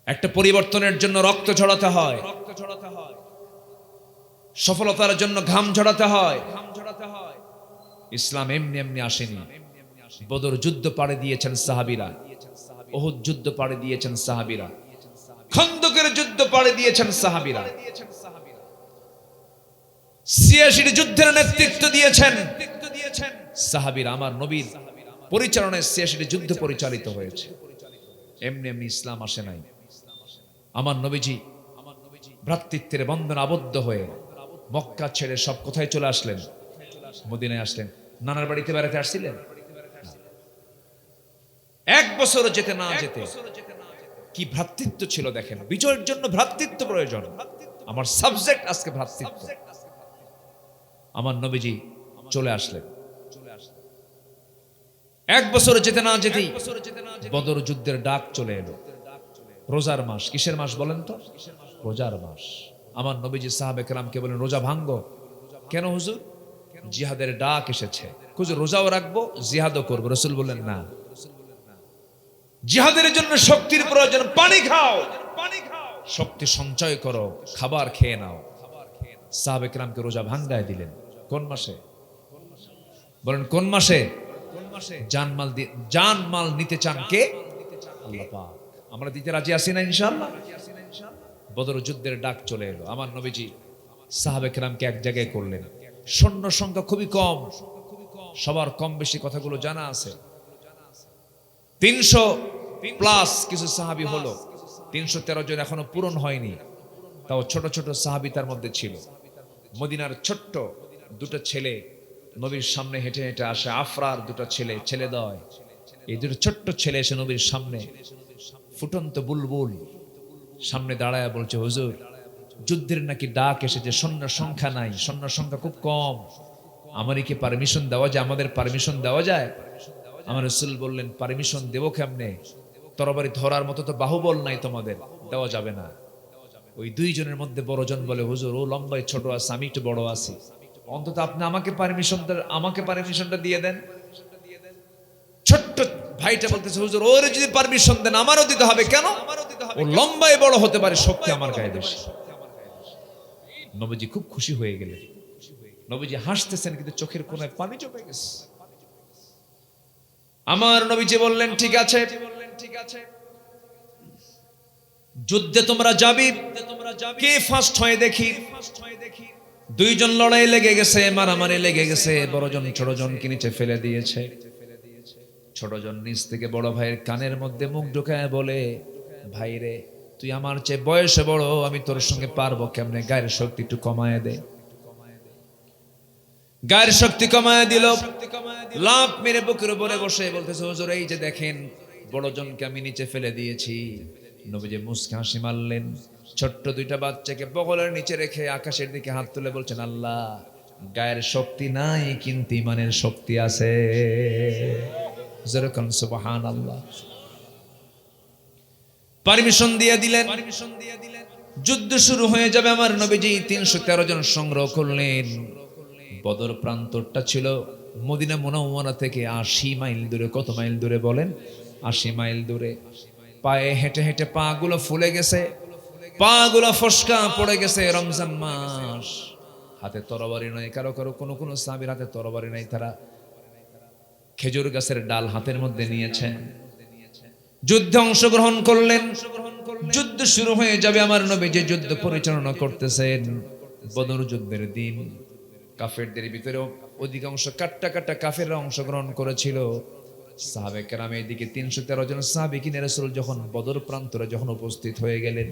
একটা পরিবর্তনের জন্য রক্ত ঝরাতে হয়, সফলতার জন্য ঘাম ঝরাতে হয়। ইসলাম এমনি এমনি আসেনি। বদর যুদ্ধ পাড়ে দিয়েছেন সাহাবীরা, উহুদ যুদ্ধ পাড়ে দিয়েছেন সাহাবীরা, খন্দকের যুদ্ধ পাড়ে দিয়েছেন সাহাবীরা, ৮৬ যুদ্ধের নেতৃত্ব দিয়েছেন সাহাবীরা। আমার নবীর পরিচালনায় ৮৬ যুদ্ধ পরিচালিত হয়েছে। এমনি এমনি ইসলাম আসে নাই। আমার নবীজি ভ্রাতৃত্বের বন্ধনে আবদ্ধ হয়ে মক্কা ছেড়ে সব কোথায় চলে আসলেন? মদিনায় আসলেন। নানার বাড়িতে বেড়াতে আসছিলেন? এক বছর যেতে না যেতে কি ভ্রাতৃত্ব ছিল দেখেন। বিজয়ের জন্য ভ্রাতৃত্ব প্রয়োজন। আমার সাবজেক্ট আজকে ভ্রাতৃত্ব। আমার নবীজি চলে আসলেন। এক বছর যেতে না যেতেই বদর যুদ্ধের ডাক চলে এলো। রোজার মাস। কিসের মাস বলেন তো? রোজার মাস। আমার নবীজি সাহাবে কেরামকে বলেন, রোজা ভাঙ্গো। কেন হুজুর? জিহাদের ডাক এসেছে। হুজুর রোজাও রাখবো, জিহাদও করবো। রাসূল বললেন, না, জিহাদের জন্য শক্তির প্রয়োজন। পানি খাও, শক্তি সঞ্চয় করো, খাবার খেয়ে নাও। সাহাবে কেরামকে রোজা ভাঙ্গায় দিলেন। কোন মাসে বলেন? কোন মাসে? জানমাল নিতে চান কে? আল্লাহ পাক। আমরা দিতে রাজি আছি না ইনশাআল্লাহ? বদর যুদ্ধের ডাক চলে এলো। আমার নবীজি সাহাবে কেরামকে এক জায়গায় করলেন। সৈন্য সংখ্যা খুবই কম, সবার কম বেশি কথাগুলো জানা আছে। ৩০০+ কিছু সাহাবী হলো। ৩১৩ জন এখনো পূরণ হয়নি। তাও ছোট ছোট সাহাবী তার মধ্যে ছিল। মদিনার ছোট্ট দুটো ছেলে নবীর সামনে হেঁটে হেঁটে আসে। আফরার দুটো ছেলে, ছেলেদয়। এই দুটো ছোট্ট ছেলে এসে নবীর সামনে ফুটন্ত বুলবুল সামনে দাঁড়ায় বলছে, হুজুর যুদ্ধের নাকি ডাক এসেছে, সৈন্য সংখ্যা নাই, সৈন্য সংখ্যা খুব কম, আমারই কি পারমিশন দেওয়া যায়? আমাদের পারমিশন দেওয়া যায়? আমার রাসূল বললেন, পারমিশন দেবো কেমনে? তরবারি ধরার মতো তো বাহুবল নাই তোমাদের, দেওয়া যাবে না। ওই দুইজনের মধ্যে বড়জন বলে, হুজুর ও লম্বায় ছোট আছে, আমি একটু বড় আছি, অন্তত আপনি আমাকে পারমিশনটা দিয়ে দেন। ছোট্ট ভাইটা বলতেছে, হুজুর ওরে যদি পারমিশন দেন আমারও দিতে হবে। কেন? ও লম্বায় বড় হতে পারে, শক্তি আমার গায়ে বেশি। নবীজি খুব খুশি হয়ে গেলেন। নবীজি হাসতেছেন কিন্তু চোখের কোণায় পানি জমে গেছে। আমার নবীজি বললেন, ঠিক আছে, যুদ্ধে তোমরা যাবি, কে ফার্স্ট হয় দেখি। দুইজন লড়াই লেগে গেছে, মারামারি লেগে গেছে। বড়জন ছোটজনকে নিচে ফেলে দিয়েছে। ছোটজন নিচ থেকে বড় ভাইয়ের কানের মধ্যে মুখ ঢুকায় বলে, ভাই রে, তুই আমার চেয়ে বয়সে বড়, আমি তোর সঙ্গে পারবো কেমনে? গায়ের শক্তি একটু কমায় দে। গায়ের শক্তি কমায় দিল। লাফ মেরে বুকের উপরে বসে বলতেছে, হুজুর এই যে দেখেন, বড়জনকে আমি নিচে ফেলে দিয়েছি। নবীজি মুস্কি হাসি মারলেন। ছোট্ট দুইটা বাচ্চাকে বগলের নিচে রেখে আকাশের দিকে হাত তুলে বলছেন, আল্লাহ, গায়ের শক্তি নাই কিন্তু ইমানের শক্তি আছে। যেরকম সুবহানাল্লাহ। পারমিশন দিয়ে দিলেন। যুদ্ধ শুরু হয়ে যাবে। আমার নবীজি ৩১৩ জন সংগ্রহ করলেন। বদর প্রান্তরটা ছিল মদিনা মুনাওয়ারা থেকে ৮০ মাইল দূরে। কত মাইল দূরে বলেন? ৮০ মাইল দূরে। পায়ে হেঁটে হেঁটে পা গুলো ফুলে গেছে, পা গুলো ফসকা পড়ে গেছে। রমজান মাস। হাতে তরবারি নয় কারো কারো, কোনো কোনো সাহাবীর হাতে তরবারি নাই, তারা খেজুর গাছের ডাল হাতের মধ্যে নিয়েছেন। যুদ্ধে অংশগ্রহণ করলেন। যুদ্ধ শুরু হয়ে যাবে। আমার নবী যে যুদ্ধ পরিচালনা করতেছেন, বদর যুদ্ধের দিন কাফেরদের ভিতরে অধিকাংশ কাট্টা কাফেররা অংশগ্রহণ করেছিল। সাহাবে কেরাম এদিকে ৩১৩ জন সাহাবী কিনে রাসূল যখন বদর প্রান্তরে যখন উপস্থিত হয়ে গেলেন,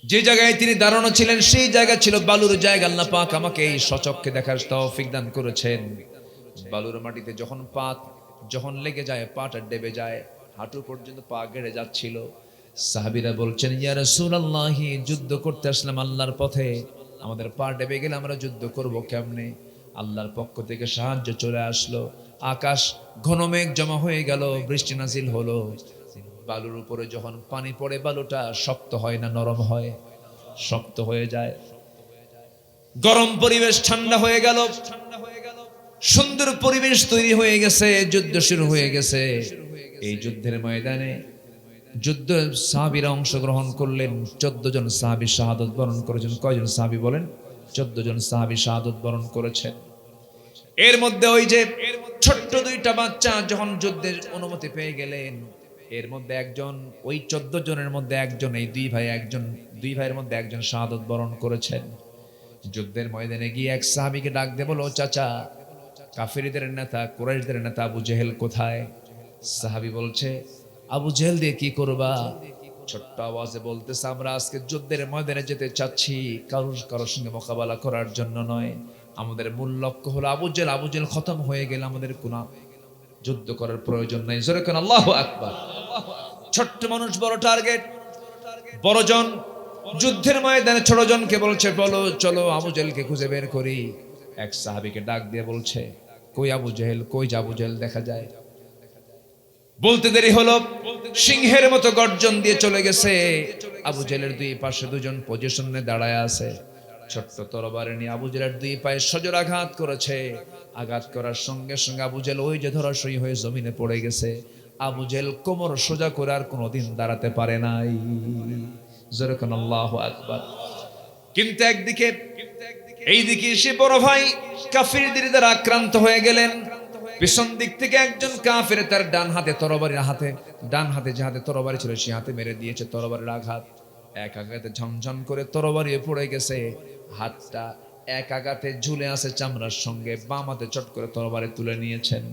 যে জায়গায় তিনি দাঁড়ানো ছিলেন সেই জায়গা ছিল বালুর জায়গা। আল্লাহ পাক আমাকে এই সচক্ষে দেখার তৌফিক দান করেছেন। বালুর মাটিতে যখন লেগে যায়, পাটা ডেবে যায়, হাঁটু পর্যন্ত পা গেড়ে যাচ্ছিল। সাহাবীরা বলছেন, ইয়া রাসূলুল্লাহ, যুদ্ধ করতে আসলাম আল্লাহর পথে, আমাদের পা ডেবে গেলে আমরা যুদ্ধ করব কেমনে? আল্লাহর পক্ষ থেকে সাহায্য চলে আসলো। আকাশ ঘন মেঘ জমা হয়ে গেল, বৃষ্টি নাজিল হলো। বালুর উপরে যখন পানি পড়ে, বালুটা শক্ত হয় না নরম হয়? শক্ত হয়ে যায়। গরম পরিবেশ ঠান্ডা হয়ে গেল। সুন্দর পরিবেশ তৈরি হয়ে গেছে। যুদ্ধ শুরু হয়ে গেছে। এই যুদ্ধের ময়দানে যুদ্ধ সাহাবীরা অংশগ্রহণ করলেন, 14 জন সাহাবী শাহাদাত বরণ করেছেন। কয়জন সাহাবী বলেন? 14 জন সাহাবী শাহাদাত বরণ করেছেন। এর মধ্যে ওই যে ছোট্ট দুইটা বাচ্চা যখন যুদ্ধের অনুমতি পেয়ে গেলেন, এর মধ্যে একজন, ওই 14 জনের মধ্যে একজন, এই দুই ভাইয়ের মধ্যে একজন শাহাদাত বরণ করেছেন। যুদ্ধের ময়দানে গিয়ে এক সাহাবীকে ডাক দিয়ে বলো, চাচা, কাফিরদের নেতা, কুরাইশদের নেতা আবু জেহেল কোথায়? সাহাবী বলছে, আবু জেহেল দিয়ে কি করবা? ছোট্ট আওয়াজে বলতেছে, আমরা আজকে যুদ্ধের ময়দানে যেতে চাচ্ছি, কারোর সঙ্গে মোকাবেলা করার জন্য নয়। আমাদের মূল লক্ষ্য হলো আবু জেহেল খতম হয়ে গেলে আমাদের কোনো যুদ্ধ করার প্রয়োজন নাই। জোরে কোন আল্লাহু আকবার। ছোট্ট মানুষ, বড় টার্গেট। বড়জন যুদ্ধের ময়দানে ছোটজনকে বলছে, বলো চলো আবু জেহেলকে খুঁজে বের করি। এক সাহাবীকে ডাক দিয়ে বলছে, কই আবু জেহেল, কই আবু জেহেল দেখা যায়? বলতে দেরি হলো, সিংহের মতো গর্জন দিয়ে চলে গেছে। আবু জেহেলের দুই পাশে দুজন পজিশনে দাঁড়ায় আছে। ছোট্ট তরবারি নিয়ে আবু জেহেলের দুই পায়ে সজোর আঘাত করেছে। আঘাত করার সঙ্গে সঙ্গে আবু জেহেল ওই যে ধরাশয়ী হয়ে জমিনে পড়ে গেছে। আবু জেহেল কোমর সোজা করে আর কোনোদিন দাঁড়াতে পারে নাই। জোরে কোন আল্লাহু আকবার। কিন্তু একদিকে, এইদিকে সে বড় ভাই কাফিরদের দ্বারা আক্রান্ত হয়ে গেলেন। পিছন দিক থেকে একজন কাফের তার ডান হাতে যে হাতে তরবারি ছিল সে হাতে মেরে দিয়েছে তরবারির আঘাত। এক আঘাতে ঝনঝন করে তরবারি পড়ে গেছে। হাতটা এক আঘাতে ঝুলে আছে চামড়ার সঙ্গে। বাম হাতে চট করে তরবারি তুলে নিয়েছেন।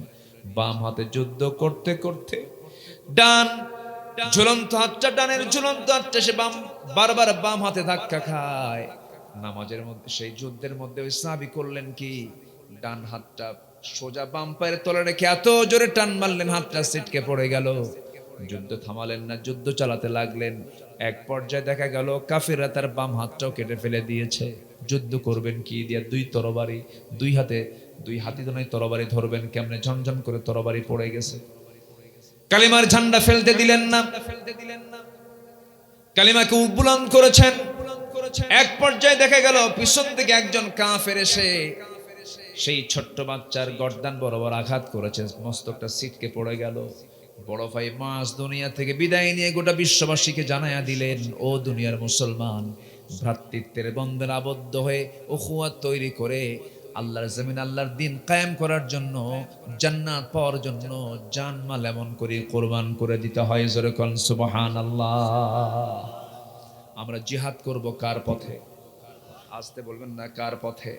বাম হাতে যুদ্ধ করতে করতে ডান ঝুলন্ত হাতটা, ডানের ঝুলন্ত হাতটা সে বারবার বাম হাতে ধাক্কা খায়। নামাজের মধ্যে, সেই যুদ্ধের মধ্যে ওই সাহাবী করলেন কি, ডান হাতটা সোজা বাম পায়ের তলে রেখে এত জোরে টান মারলেন, হাতটা ছিটকে পড়ে গেল। যুদ্ধ থামালেন না, যুদ্ধ চালাতে লাগলেন। এক পর্যায়ে দেখা গেল কাফিররা তার বাম হাতটাও কেটে ফেলে দিয়েছে। যুদ্ধ করবেন কি দিয়ে? দুই হাতি দোনায় তরবারি ধরবেন কেমনে? ঝনঝন করে তরবারি পড়ে গেছে। কালিমার ঝান্ডা ফেলতে দিলেন না, কালিমাকে বুলন্দ করেছেন। এক পর্যায়ে দেখা গেল পিছন থেকে একজন কাফের এসে সেই ছোট্ট বাচ্চার গর্দান বরাবর আঘাত করেছে। মস্তকটা ছিটকে পড়ে গেল। বড় ভাই মাস দুনিয়া থেকে বিদায় নিয়ে গোটা বিশ্ববাসীকে জানায়া দিলেন, ও দুনিয়ার মুসলমান, ভ্রাতৃত্বের বন্ধনে আবদ্ধ হয়ে উখুয়াত তৈরি করে আল্লাহর জমিন, আল্লাহর দিন কায়েম করার জন্য, জান্নাত পাওয়ার জন্য জানমাল এমন করে কোরবান করে দিতে হয়। জোরে কোন সুবহানাল্লাহ। আমরা জিহাদ করব কার পথে? আসতে বলবেন না, কার পথে?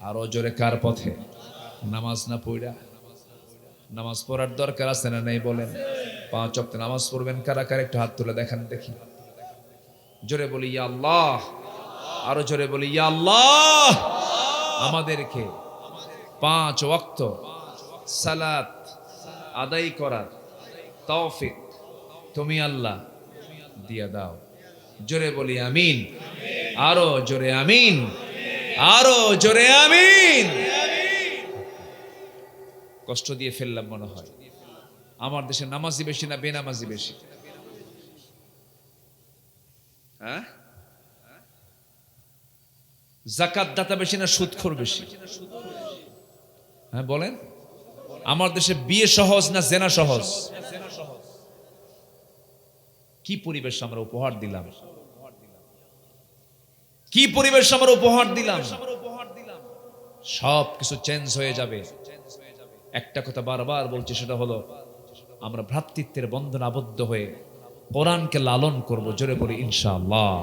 আরো জোরে, কার পথে? নামাজ না পড়া? নামাজ পড়ার দরকার আছে না নেই বলেন? 5 ওয়াক্ত নামাজ পড়বেন কারা কারা? একটু হাত তুলে দেখান দেখি। জোরে বলি ইয়া আল্লাহ। আরো জোরে বলি ইয়া আল্লাহ। আমাদেরকে 5 ওয়াক্ত সালাত আদায় করার তৌফিক তুমি আল্লাহ দিয়া দাও। জোরে বলি আমিন। আরো জোরে আমিন। আরো জোরে আমিন। কষ্ট দিয়ে ফেললাম মনে হয়। আমার দেশে নামাজি বেশি না বেনামাজি বেশি? হ্যাঁ? যাকাত দাতা বেশি না সুদখোর বেশি? হ্যাঁ বলেন। আমার দেশে বিয়ে সহজ না জেনা সহজ? কি পরিবেশ আমরা উপহার দিলাম, কি পরিবেশ আমরা উপহার দিলাম। সব কিছু চেঞ্জ হয়ে যাবে। একটা কথা বারবার বলছি, সেটা হলো আমরা ভ্রাতৃত্বের বন্ধনে আবদ্ধ হয়ে কোরআনকে লালন করব। জোরে বলি ইনশাআল্লাহ।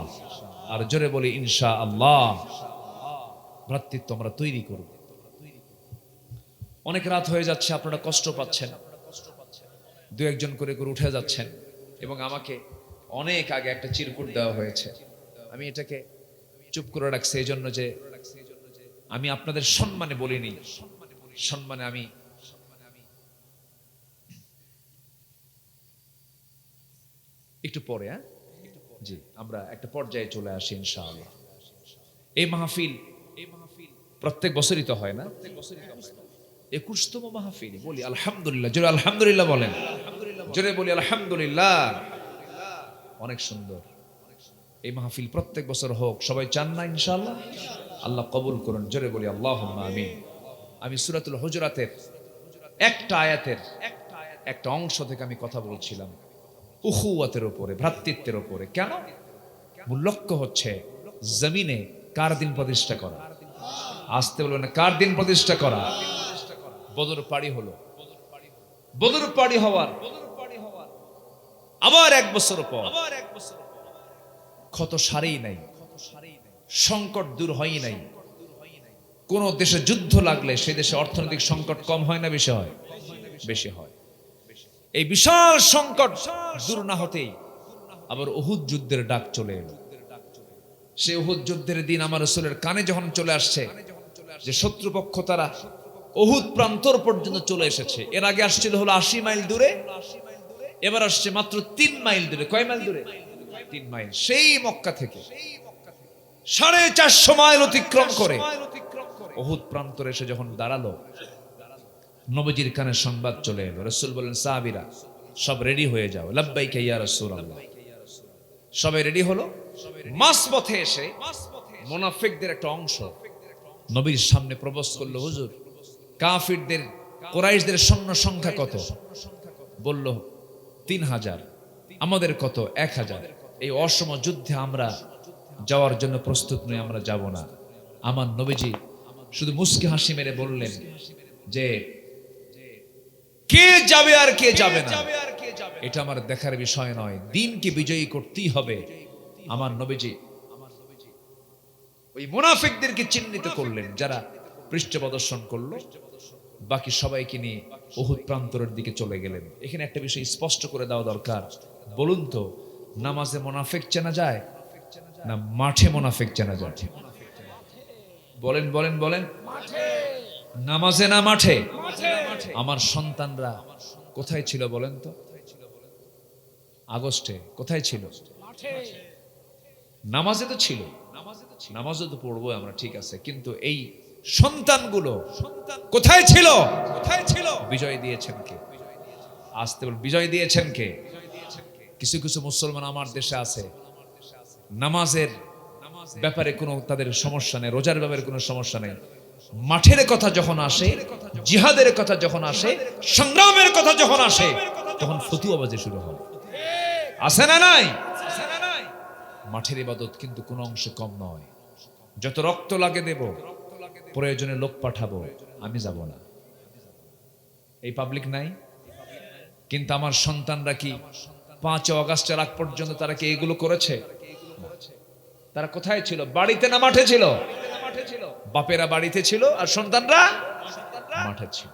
আর জোরে বলি ইনশাআল্লাহ। ভ্রাতৃত্ব আমরা তৈরি করব। অনেক রাত হয়ে যাচ্ছে, আপনারা কষ্ট পাচ্ছেন, দু একজন করে করে উঠে যাচ্ছেন, এবং আমাকে অনেক আগে একটা চিরকুট দেওয়া হয়েছে। আমি এটাকে চুপ করে রাখছি এই জন্য যে আমি আপনাদের সম্মানে বলিনি, সম্মানে আমি একটু পরে, হ্যাঁ জি, আমরা একটা পর্যায়ে চলে আসি ইনশাআল্লাহ। এই মাহফিল প্রত্যেক বছরই তো হয় না? 21তম মাহফিল। বলি আলহামদুলিল্লাহ। জোরে আলহামদুলিল্লাহ বলেন। জোরে বলি আলহামদুলিল্লাহ। অনেক সুন্দর। এই মাহফিল প্রত্যেক বছর হোক, সবাই চান না ইনশাআল্লাহ? আল্লাহ কবুল করুন। জোরে বলি আল্লাহুম্মা আমিন। আমি সূরাতুল হুজুরাতের একটা আয়াতের একটা অংশ থেকে আমি কথা বলছিলাম। উখুয়াতের উপরে, ভ্রাতৃত্বের উপরে। কেন? মূল লক্ষ্য হচ্ছে জমিনে কার দিন প্রতিষ্ঠা করা। আসতে বলবেন না, কার দিন প্রতিষ্ঠা করা? বদর পাড়ি হলো, বদর পাড়ি হওয়ার আবার 1 বছর পর ক্ষত সারেই নাই, সংকট দূর হয় নাই। কোন দেশে যুদ্ধ লাগলে সেই দেশে অর্থনৈতিক সংকট কম হয় না বেশি হয়? বেশি হয়। এই বিশাল সংকট দূর না হতেই আবার উহুদ যুদ্ধের ডাক চলে এলো। সেই উহুদ যুদ্ধের দিন আমার রাসূলের কানে যখন চলে আসছে যে শত্রুপক্ষ তারা উহুদ প্রান্তর পর্যন্ত চলে এসেছে। এর আগে আসছিল হলো 80 মাইল দূরে, এবার আসছে মাত্র 3 মাইল দূরে। কয় মাইল দূরে? 3 মাইল। সেই মক্কা থেকে 450 মাইল অতিক্রম করে উহুদ প্রান্তরে এসে যখন দাঁড়ালো, নবীজির কানে সংবাদ চলে এলো। রাসূল বলেন, সাহাবীরা সব রেডি হয়ে যাও। লাব্বাইকা ইয়া রাসূলুল্লাহ। সবাই রেডি হলো। মাঝপথে এসে মুনাফিকদের একটা অংশ নবীর সামনে প্রপোজ করলো, হুজুর কাফিরদের, কুরাইশদের সৈন্য সংখ্যা কত? বলল 3000। আমাদের কত? 1000। এই অসম যুদ্ধে আমরা যাওয়ার জন্য প্রস্তুত নই, আমরা যাব না। আমার নবীজি শুধু মুস্কি হাসি মেরে বললেন যে কে যাবে আর কে যাবে না এটা আমার দেখার বিষয় নয়, দিনকে বিজয়ী করতেই হবে। আমার নবীজি ওই মুনাফিকদেরকে চিহ্নিত করলেন যারা পৃষ্ঠ প্রদর্শন করলো, বাকি সবাইকে নিয়ে উহুদ প্রান্তরের দিকে চলে গেলেন। এখানে একটা বিষয় স্পষ্ট করে দেওয়া দরকার। বলুন তো, নামাজে মুনাফিক চেনা যায় না মাঠে মুনাফিক চেনা যায়? বলেন বলেন বলেন। নামাজে না মাঠে? আমার সন্তানরা কোথায় ছিল বলেন তো? আগস্টে কোথায় ছিল? নামাজে তো ছিল, নামাজে তো পড়বো আমরা, ঠিক আছে, কিন্তু এই সন্তানগুলো কোথায় ছিল? কোথায় ছিল? বিজয় দিয়েছেন কে? আসতে বল, বিজয় দিয়েছেন কে? কিছু কিছু মুসলমান আমার দেশে আছে, নামাজের ব্যাপারে কোনো তাদের সমস্যা নেই, রোজার ব্যাপারে কোনো সমস্যা নেই। মাঠের কথা যখন আসে, জিহাদের কথা যখন আসে, সংগ্রামের কথা যখন আসে, তখন ফতুয়াবাজি শুরু হয়। আছে না নাই? মাঠের ইবাদত কিন্তু কোনো অংশে কম নয়। যত রক্ত লাগে দেব, প্রয়োজনে লোক পাঠাবো, আমি যাব না। এই পাবলিক নাই। কিন্তু আমার সন্তানরা কি 5 আগস্টের আগ পর্যন্ত তারা কি এগুলো করেছে? তারা কোথায় ছিল? বাড়িতে না মাঠে ছিল? বাপেরা বাড়িতে ছিল আর সন্তানরা মাঠে ছিল।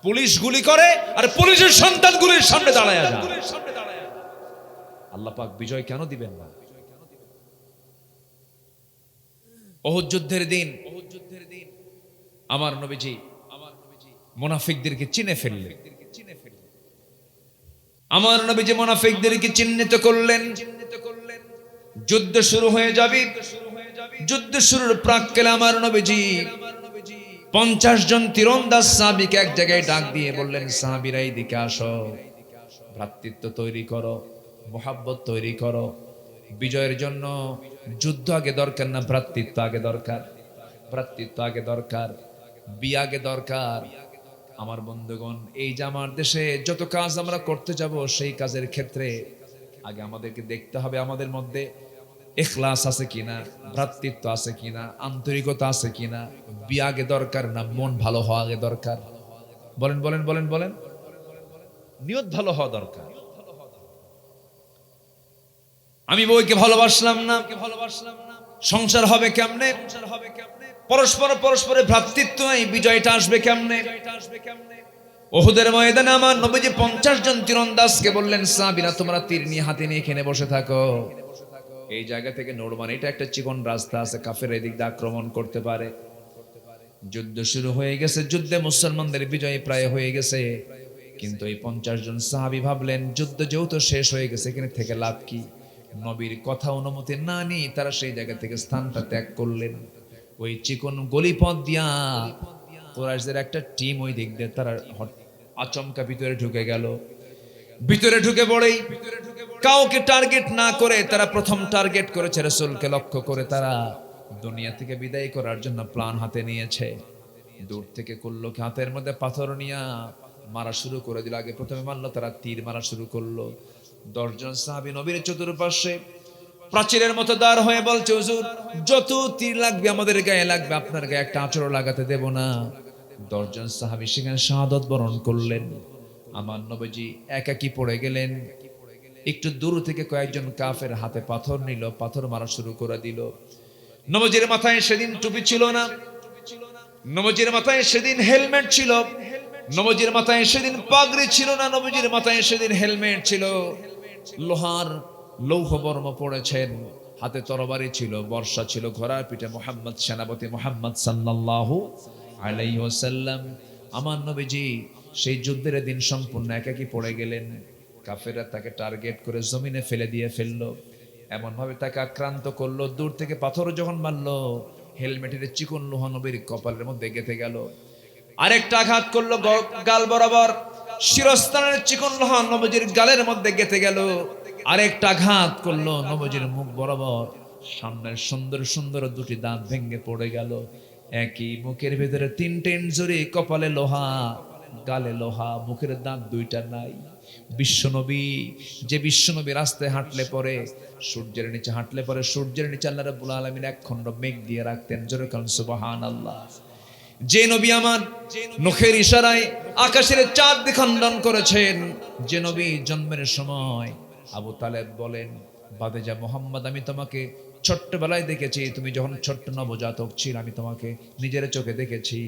পুলিশ গুলি করে আর পুলিশের সন্তানগুলির সামনে দাঁড়ায় যায়। আল্লাহ পাক বিজয় কেন দিবেন না? উহুদ যুদ্ধের দিন আমার নবীজি মুনাফিকদেরকে চিনে ফেললেন। আমার নবীজি মুনাফিকদেরকে চিহ্নিত করলেন। যুদ্ধ শুরু হয়ে যাবে। যুদ্ধ শুরুর প্রাক্কালে আমার নবীজি 50 জন তীরন্দাজ সাহাবীকে এক জায়গায় ডাক দিয়ে বললেন, সাহাবীরা এইদিকে আসো, ভ্রাতৃত্ব তৈরি করো, মুহাব্বত তৈরি করো। বিজয়ের জন্য যুদ্ধ আগে দরকার না, ভ্রাতৃত্ব আগে দরকার। ভ্রাতৃত্ব আগে দরকার, বিয়ে আগে দরকার। আমার বন্ধুগণ, এই যে আমার দেশে যত কাজ আমরা করতে যাব, সেই কাজের ক্ষেত্রে আগে আমাদেরকে দেখতে হবে আমাদের মধ্যে ইখলাস আছে কিনা, ভ্রাতৃত্ব আছে কিনা, আন্তরিকতা আছে কিনা। বিয়ে আগে দরকার না মন ভালো হওয়া আগে দরকার? বলেন বলেন বলেন বলেন। নিয়ত ভালো হওয়া দরকার। আমি বউকে ভালোবাসলাম না, সংসার হবে কেমনে? পরস্পর পরস্পরে ভ্রাতৃত্ব, এই বিজয়টা আসবে কেমনে? উহুদের ময়দানে আমার নবীজি 50 জন তীরন্দাজকে বললেন, সাহাবীরা তোমরা তীর নিয়ে হাতে নিয়ে এখানে বসে থাকো, এই জায়গা থেকে নড়বান। এটা একটা চিকন রাস্তা আছে, কাফের এদিক দিয়ে আক্রমণ করতে পারে। যুদ্ধ শুরু হয়ে গেছে, যুদ্ধে মুসলমানদের বিজয় প্রায় হয়ে গেছে। কিন্তু এই 50 জন সাহাবী ভাবলেন, যুদ্ধ যেহেতু শেষ হয়ে গেছে, এখানে থেকে লাভ কি? নবীর কথা অনুমতি না নিয়ে তারা সেই জায়গা থেকে স্থানটা ত্যাগ করলেন। ওই চিকন গলিপথ দিয়া কুরাইশদের একটা টিম ওই দিক দিয়ে তারা আচমকা ভিতরে ঢুকে গেল। ভিতরে ঢুকে পড়েই কাউকে টার্গেট না করে তারা প্রথম টার্গেট করেছে রাসূলকে লক্ষ্য করে। তারা দুনিয়া থেকে বিদায় করার জন্য প্ল্যান হাতে নিয়েছে। দূর থেকে করলো কি, হাতের মধ্যে পাথর নিয়ে মারা শুরু করে দিল। আগে প্রথমে মারলো, তারা তীর মারা শুরু করলো। 10 জন সাহাবী নবীর চতুর্পার্শ্বে প্রাচীরের মতো দাঁড় হয়ে বলছে, হুজুর যত তীর লাগবে আমাদের গায়ে লাগবে, আপনার গায়ে একটা আঁচড়ও লাগাতে দেব না। 10 জন সাহাবী সেখানে শাহাদাত বরণ করলেন। আমার নবীজি একাকী পড়ে গেলেন। একটু দূর থেকে কয়েকজন কাফের হাতে পাথর নিল, পাথর মারা শুরু করে দিল। নবীজির মাথায় সেদিন টুপি ছিল না, নবীজির মাথায় সেদিন হেলমেট ছিল, নবীজির মাথায় সেদিন পাগড়ি ছিল না, নবীজির মাথায় সেদিন হেলমেট ছিল। লোহার লৌহ বর্ম পড়েছেন, হাতে তরবারি ছিল, বর্ষা ছিল, ঘোড়ার পিঠে মুহাম্মদ, সেনাপতি মুহাম্মদ সাল্লাল্লাহু আলাইহি ওয়াসাল্লাম। আমার নবীজি সেই যুদ্ধের দিন সম্পূর্ণ একাকী পড়ে গেলেন। কাফেররা তাকে টার্গেট করে জমিনে ফেলে দিয়ে ফেললো, এমন ভাবে তাকে আক্রান্ত করলো, দূর থেকে পাথর যখন মারলো, হেলমেটের চিকন লোহা নবীর কপালের মধ্যে গেঁথে গেল। আরেকটা আঘাত করলো গাল বরাবর, শিরস্ত্রাণের চিকন লোহা নবীজির গালের মধ্যে গেঁথে গেল। আরেকটা আঘাত করলো নবীজির মুখ বরাবর, সামনের সুন্দর সুন্দর দুটি দাঁত ভেঙে পড়ে গেল। একই মুখের ভেতরে 3টে ইনজুরি, কপালে লোহা, গালে লোহা, মুখের দাঁত 2টা নাই। বিশ্বনবী, যে বিশ্বনবী রাস্তায় হাঁটলে পরে, সূর্যের নিচে হাঁটলে পরে, সূর্যের নিচে আল্লাহ রাব্বুল আলামিন এক খণ্ড মেঘ দিয়ে রাখতেন। জোরে কান সুবহানাল্লাহ। যে নবী আমার নখের ইশারায় আকাশের চাঁদ খণ্ডন করেছেন, যে নবী জন্মের সময় আবু তালেব বলেন, বাদেজা মুহাম্মদ, আমি তোমাকে ছোট্টবেলায় দেখেছি, তুমি যখন ছোট্ট নবজাতক ছিল আমি তোমাকে নিজের চোখে দেখেছি।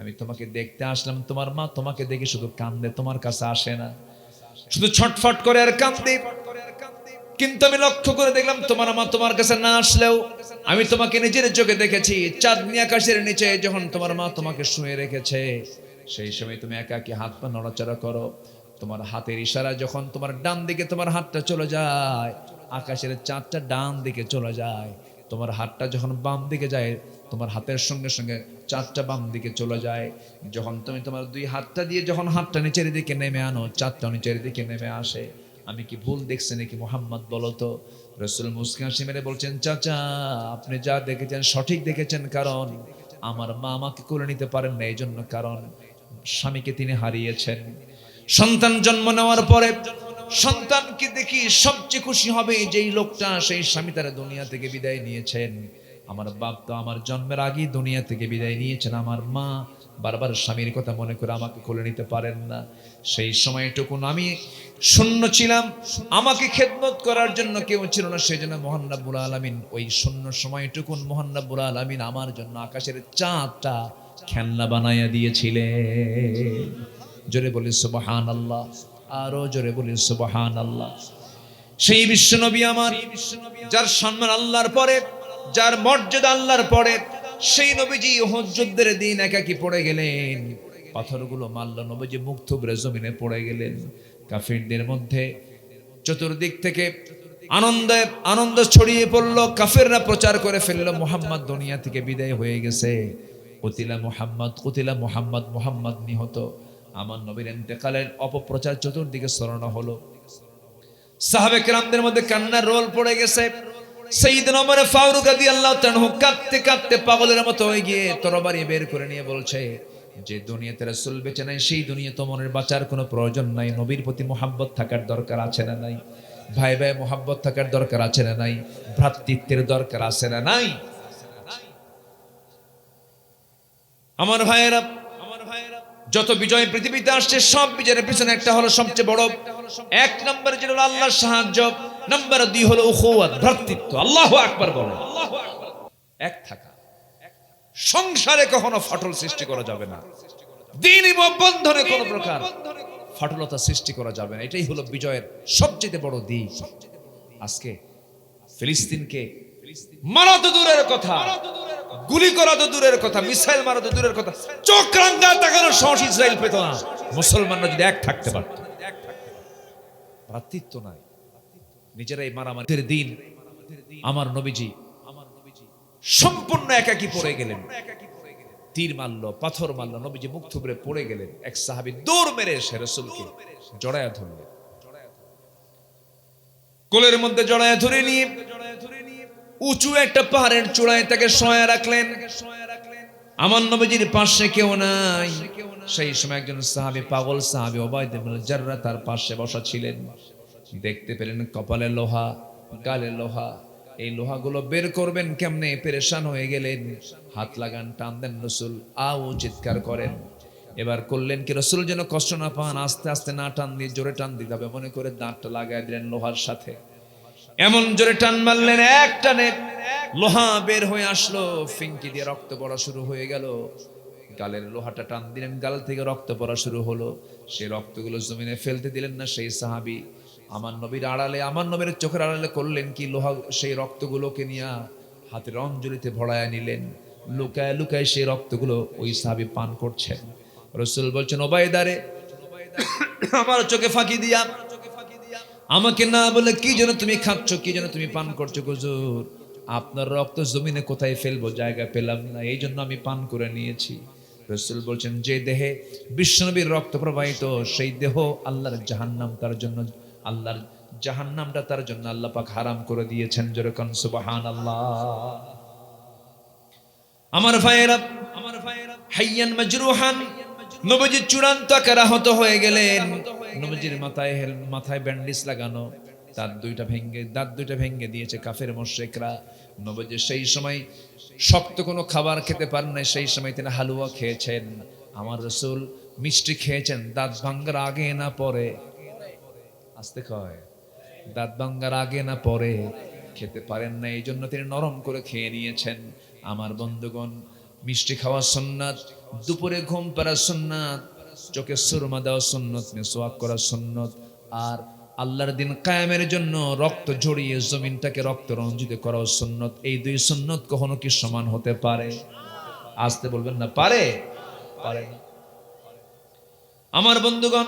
আমি তোমাকে দেখতে আসলাম, তোমার মা তোমাকে দেখে শুধু কান্দে, তোমার কাছে আসে না, শুধু ছটফট করে আর কান্দে। কিন্তু আমি লক্ষ্য করে দেখলাম তোমার মা তোমার কাছে না আসলেও আমি তোমাকে নিজের চোখে দেখেছি। চাঁদনি আকাশের নিচে যখন তোমার মা তোমাকে শুয়ে রেখেছে, সেই সময় তুমি একাকী হাত পা নড়াচড়া করো। তোমার হাতের ইশারা যখন তোমার ডান দিকে তোমার হাতটা চলে যায়, আকাশের চাঁদটা ডান দিকে চলে যায়। তোমার হাতটা যখন বাম দিকে যায়, তোমার হাতের সঙ্গে সঙ্গে চাঁদটা বাম দিকে চলে যায়। যখন তুমি তোমার 2 হাতটা দিয়ে যখন হাতটা নিচের দিকে নেমে আনো, চাঁদটা নিচের দিকে নেমে আসে। আমি কি ভুল দেখছি নাকি মুহাম্মদ, বলো তো? রাসূল মুসকি হাসি মেরে বলছেন, চাচা আপনি যা দেখেছেন সঠিক দেখেছেন, কারণ আমার মা আমাকে কোলে নিতে পারেন না, এই জন্য, কারণ স্বামীকে তিনি হারিয়েছেন। সন্তান জন্ম নেওয়ার পরে সন্তানকে দেখি সবচেয়ে খুশি হবে যেই লোকটা, সেই স্বামী তারা দুনিয়া থেকে বিদায় নিয়েছেন। আমার বাপ তো আমার জন্মের আগেই দুনিয়া থেকে বিদায় নিয়েছেন। আমার মা বারবার স্বামীর কথা মনে করে আমাকে কোলে নিতে পারেন না। সেই সময়টুকুন আমি শূন্য ছিলাম, আমাকে খেদমত করার জন্য কেউ ছিল না। সেই জন্য মহান রাব্বুল আলামিন ওই শূন্য সময়টুকুন মহান রাব্বুল আলামিন আমার জন্য আকাশের চাঁদটা খেলনা বানাইয়া দিয়েছিলেন। জোরে বলি সুবহানাল্লাহ, আরো জোরে বলি সুবহানাল্লাহ। সেই বিশ্বনবী আমার, যার সম্মান আল্লাহর পরে, যার মর্যাদা আল্লাহর পরে, সেই নবীজি উহুদ যুদ্ধের দিন একাকী পড়ে গেলেন। পাথরগুলো মারল, নবীজি মুখ থুবড়ে জমিনে পড়ে গেলেন। কাফিরদের মধ্যে চতুর্দিক থেকে আনন্দ ছড়িয়ে পড়লো। কাফিররা প্রচার করে ফেললো, মুহাম্মদ দুনিয়া থেকে বিদায় হয়ে গেছে। কুতিলা মুহাম্মদ, কুতিলা মুহাম্মদ, মুহাম্মদ নিহত। আমার নবীর ইন্তেকালের অপপ্রচার চতুর্দিকে ছড়ানো হলো। সাহাবে কেরামদের মধ্যে কান্নার রোল পড়ে গেছে। সাইয়েদনা ওমর ফারুক রাদিয়াল্লাহু তাআলা কাঁদতে কাঁদতে পাগলের মতো হয়ে গিয়ে তরবারি বের করে নিয়ে বলছে, যে দুনিয়াতে রাসূল বেঁচে নাই, সেই দুনিয়াতে ওমরের বাঁচার কোনো প্রয়োজন নাই। নবীর প্রতি মুহাব্বত থাকার দরকার আছে না নাই? ভাই ভাই মুহাব্বত থাকার দরকার আছে না নাই? ভ্রাতৃত্বের দরকার আছে না নাই? আমার ভাইয়েরা, যত বিজয় পৃথিবীতে আসছে, সব বিজয়ের পিছনে একটা হলো সবচেয়ে বড়, 1 নম্বরে যেটা হলো আল্লাহর সাহায্য, নাম্বার 2 হলো উখুওয়াত, ভ্রাতৃত্ব। আল্লাহু আকবার বলেন। এক থাকা। সংসারে কখনো ফাটল সৃষ্টি করা যাবে না, দ্বীনি বন্ধনে কোনো প্রকার ফাটলতা সৃষ্টি করা যাবে না। এটাই হলো বিজয়ের সবচেয়ে বড় দিক। আজকে ফিলিস্তিনকে মারা তো দূরের কথা, গুলি করা তো দূরের কথা, মিসাইল মারা তো দূরের কথা, চোখ রাঙা তাকানোর সাহস ইসরায়েল পেত না। মুসলমানরা যদি এক থাকতে পারত। ভ্রাতৃত্ব নাই, নিজেরাই মারামারির দিন আমার নবীজি সম্পূর্ণ একাকী পড়ে গেলেন। তীর মারলো, পাথর মারলো, নবীজি মুখ থুবড়ে পড়ে গেলেন। এক সাহাবী দৌড় মেরে এসে রাসূলকে জড়ায়া ধরলেন, কোলের মধ্যে জড়ায়া ধরে নিয়ে উঁচু একটা পাহাড়ের চূড়ায় তাকে শোয়া রাখলেন। আমার নবীজির পাশে কেউ নাই। সেই সময় একজন সাহাবী, পাগল সাহাবী উবাইদা ইবনে জাররাহ তার পাশে বসা ছিলেন। দেখতে পেলেন কপালে লোহা, গালে লোহা, এই লোহাগুলো বের করবেন কেমনে, পেরেশান হয়ে গেলেন। হাত লাগান, টান দেন, রসুল আও চিৎকার করেন। এবার করলেন কি, রসুল যেন কষ্ট না পান, আস্তে আস্তে না টান দিয়ে জোরে টান দিতে হবে, মনে করে দাঁতটা লাগাই দিলেন লোহার সাথে। এমন জোরে টান মারলেন, এক টানে লোহা বের হয়ে আসলো, ফিঙ্কি দিয়ে রক্ত পড়া শুরু হয়ে গেল। গালের লোহাটা টান দিলেন, গাল থেকে রক্ত পড়া শুরু হলো। সেই রক্তগুলো জমিনে ফেলতে দিলেন না সেই সাহাবী। আমার নবীর আড়ালে, আমার নবীর চোখের আড়ালে করলেন কি, লোহা সেই রক্তগুলোকে নিয়ে হাতের অঞ্জলিতে ভরায়া নিলেন। লুকায় লুকায় সেই রক্তগুলো ওই সাহাবী পান করছেন। রাসূল বলছেন, ওবাইদারে, আমার চোখে ফাঁকি দিয়া আমাকে না বলে কি যেন তুমি খাচ্ছ, কি যেন তুমি পান করছো। হুজুর, আপনার রক্ত জমিনে কোথায় ফেলবো, জায়গা পেলাম না, এই জন্য আমি পান করে নিয়েছি। রাসূল বলছেন, যে দেহে বিশ্বনবীর রক্ত প্রবাহিত, সেই দেহ আল্লাহর জাহান্নাম তার জন্য, আল্লাহর জাহান্নামটা তার জন্য আল্লাহ পাক হারাম করে দিয়েছেন। যেরকম সুবহানাল্লাহ। আমার ভাইয়েরা, হাইয়ান মাজরুহান, নবীজি চূড়ান্ত আকারে আহত হয়ে গেলেন। নবীজির মাথায় ব্যান্ডেজ লাগানো, দাঁত দুইটা ভেঙে দিয়েছে কাফের মুশরিকরা। নবীজি সেই সময় শক্ত কোনো খাবার খেতে পারেন নাই, সেই সময় তিনি হালুয়া খেয়েছেন। আমার রাসূল মিষ্টি খেয়েছেন, দাঁত ভাঙ্গার আগে না পরে, আস্তে কয়, দাঁত ভাঙ্গার আগে না পরে খেতে পারেন না, এই জন্য তিনি নরম করে খেয়ে নিয়েছেন। আমার বন্ধুগণ, মিষ্টি খাওয়া সুন্নাত, দুপুরে ঘুম পাড়া সুন্নাত, চোখে সুরমা দেওয়া সুন্নত, মিসওয়াক করা সুন্নত, আর আল্লাহর দিন কায়েমের জন্য রক্ত ঝরিয়ে জমিনটাকে রক্ত রঞ্জিত করা সুন্নত। এই দুই সুন্নত কখনো কি সমান হতে পারে? আসতে বলবেন না, পারে? পারে না। আমার বন্ধুগণ,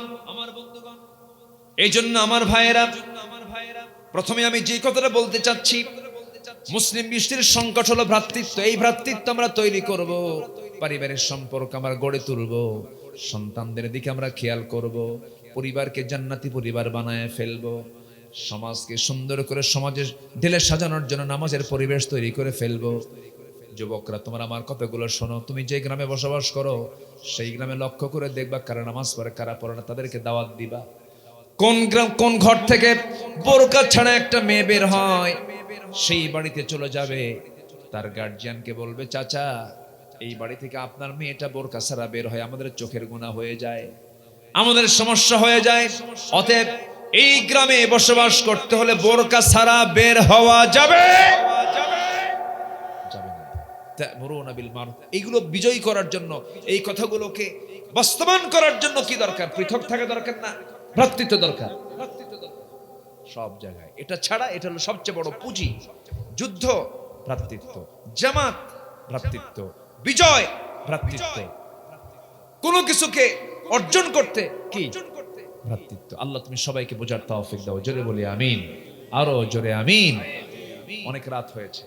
এই জন্য আমার ভাইয়েরা, প্রথমে আমি যে কথাটা বলতে চাচ্ছি, মুসলিম বিশ্বের সংকট হলো ভ্রাতৃত্ব। এই ভ্রাতৃত্ব আমরা তৈরি করব, পারিবারিক সম্পর্ক আমরা গড়ে তুলব, সন্তানদের দিকে আমরা খেয়াল করব, পরিবারকে জান্নাতি পরিবার বানায় ফেলব, সমাজকে সুন্দর করে সমাজের ঢেলে সাজানোর জন্য নামাজের পরিবেশ তৈরি করে ফেলব। যুবকরা, তোমরা আমার কথাগুলো শোনো। তুমি যে গ্রামে বসবাস করো, সেই গ্রামে লক্ষ্য করে দেখবা কারা নামাজ পড়ে, কারা পড়ে না, তাদেরকে দাওয়াত দিবা। কোন ঘর থেকে বোরকা ছাড়া একটা মেয়ে বের হয়, সেই বাড়িতে চলে যাবে, তার গার্জিয়ানকে বলবে, চাচা, এই বাড়ি থেকে আপনার মেয়েটা বোরকা ছাড়া বের হয়, আমাদের চোখের গুনাহ হয়ে যায়, আমাদের সমস্যা হয়ে যায়। অতএব এই গ্রামে বসবাস করতে হলে বোরকা ছাড়া বের হওয়া যাবে না। এইগুলো বিজয়ী করার জন্য, এই কথাগুলোকে বাস্তবায়ন করার জন্য কি দরকার? পৃথক থাকা দরকার না, ভ্রাতৃত্ব দরকার। সব জায়গায় এটা ছাড়া, এটা হলো সবচেয়ে বড় পুঁজি। যুদ্ধ ভ্রাতৃত্ব, জামাত ভ্রাতৃত্ব, বিজয় ভ্রাতৃত্ব, কোনো কিছুকে অর্জন করতে কি ভ্রাতৃত্ব। আল্লাহ তুমি সবাইকে বোঝার তৌফিক দাও। জোরে বলি আমিন, আরো জোরে আমিন। অনেক রাত হয়েছে।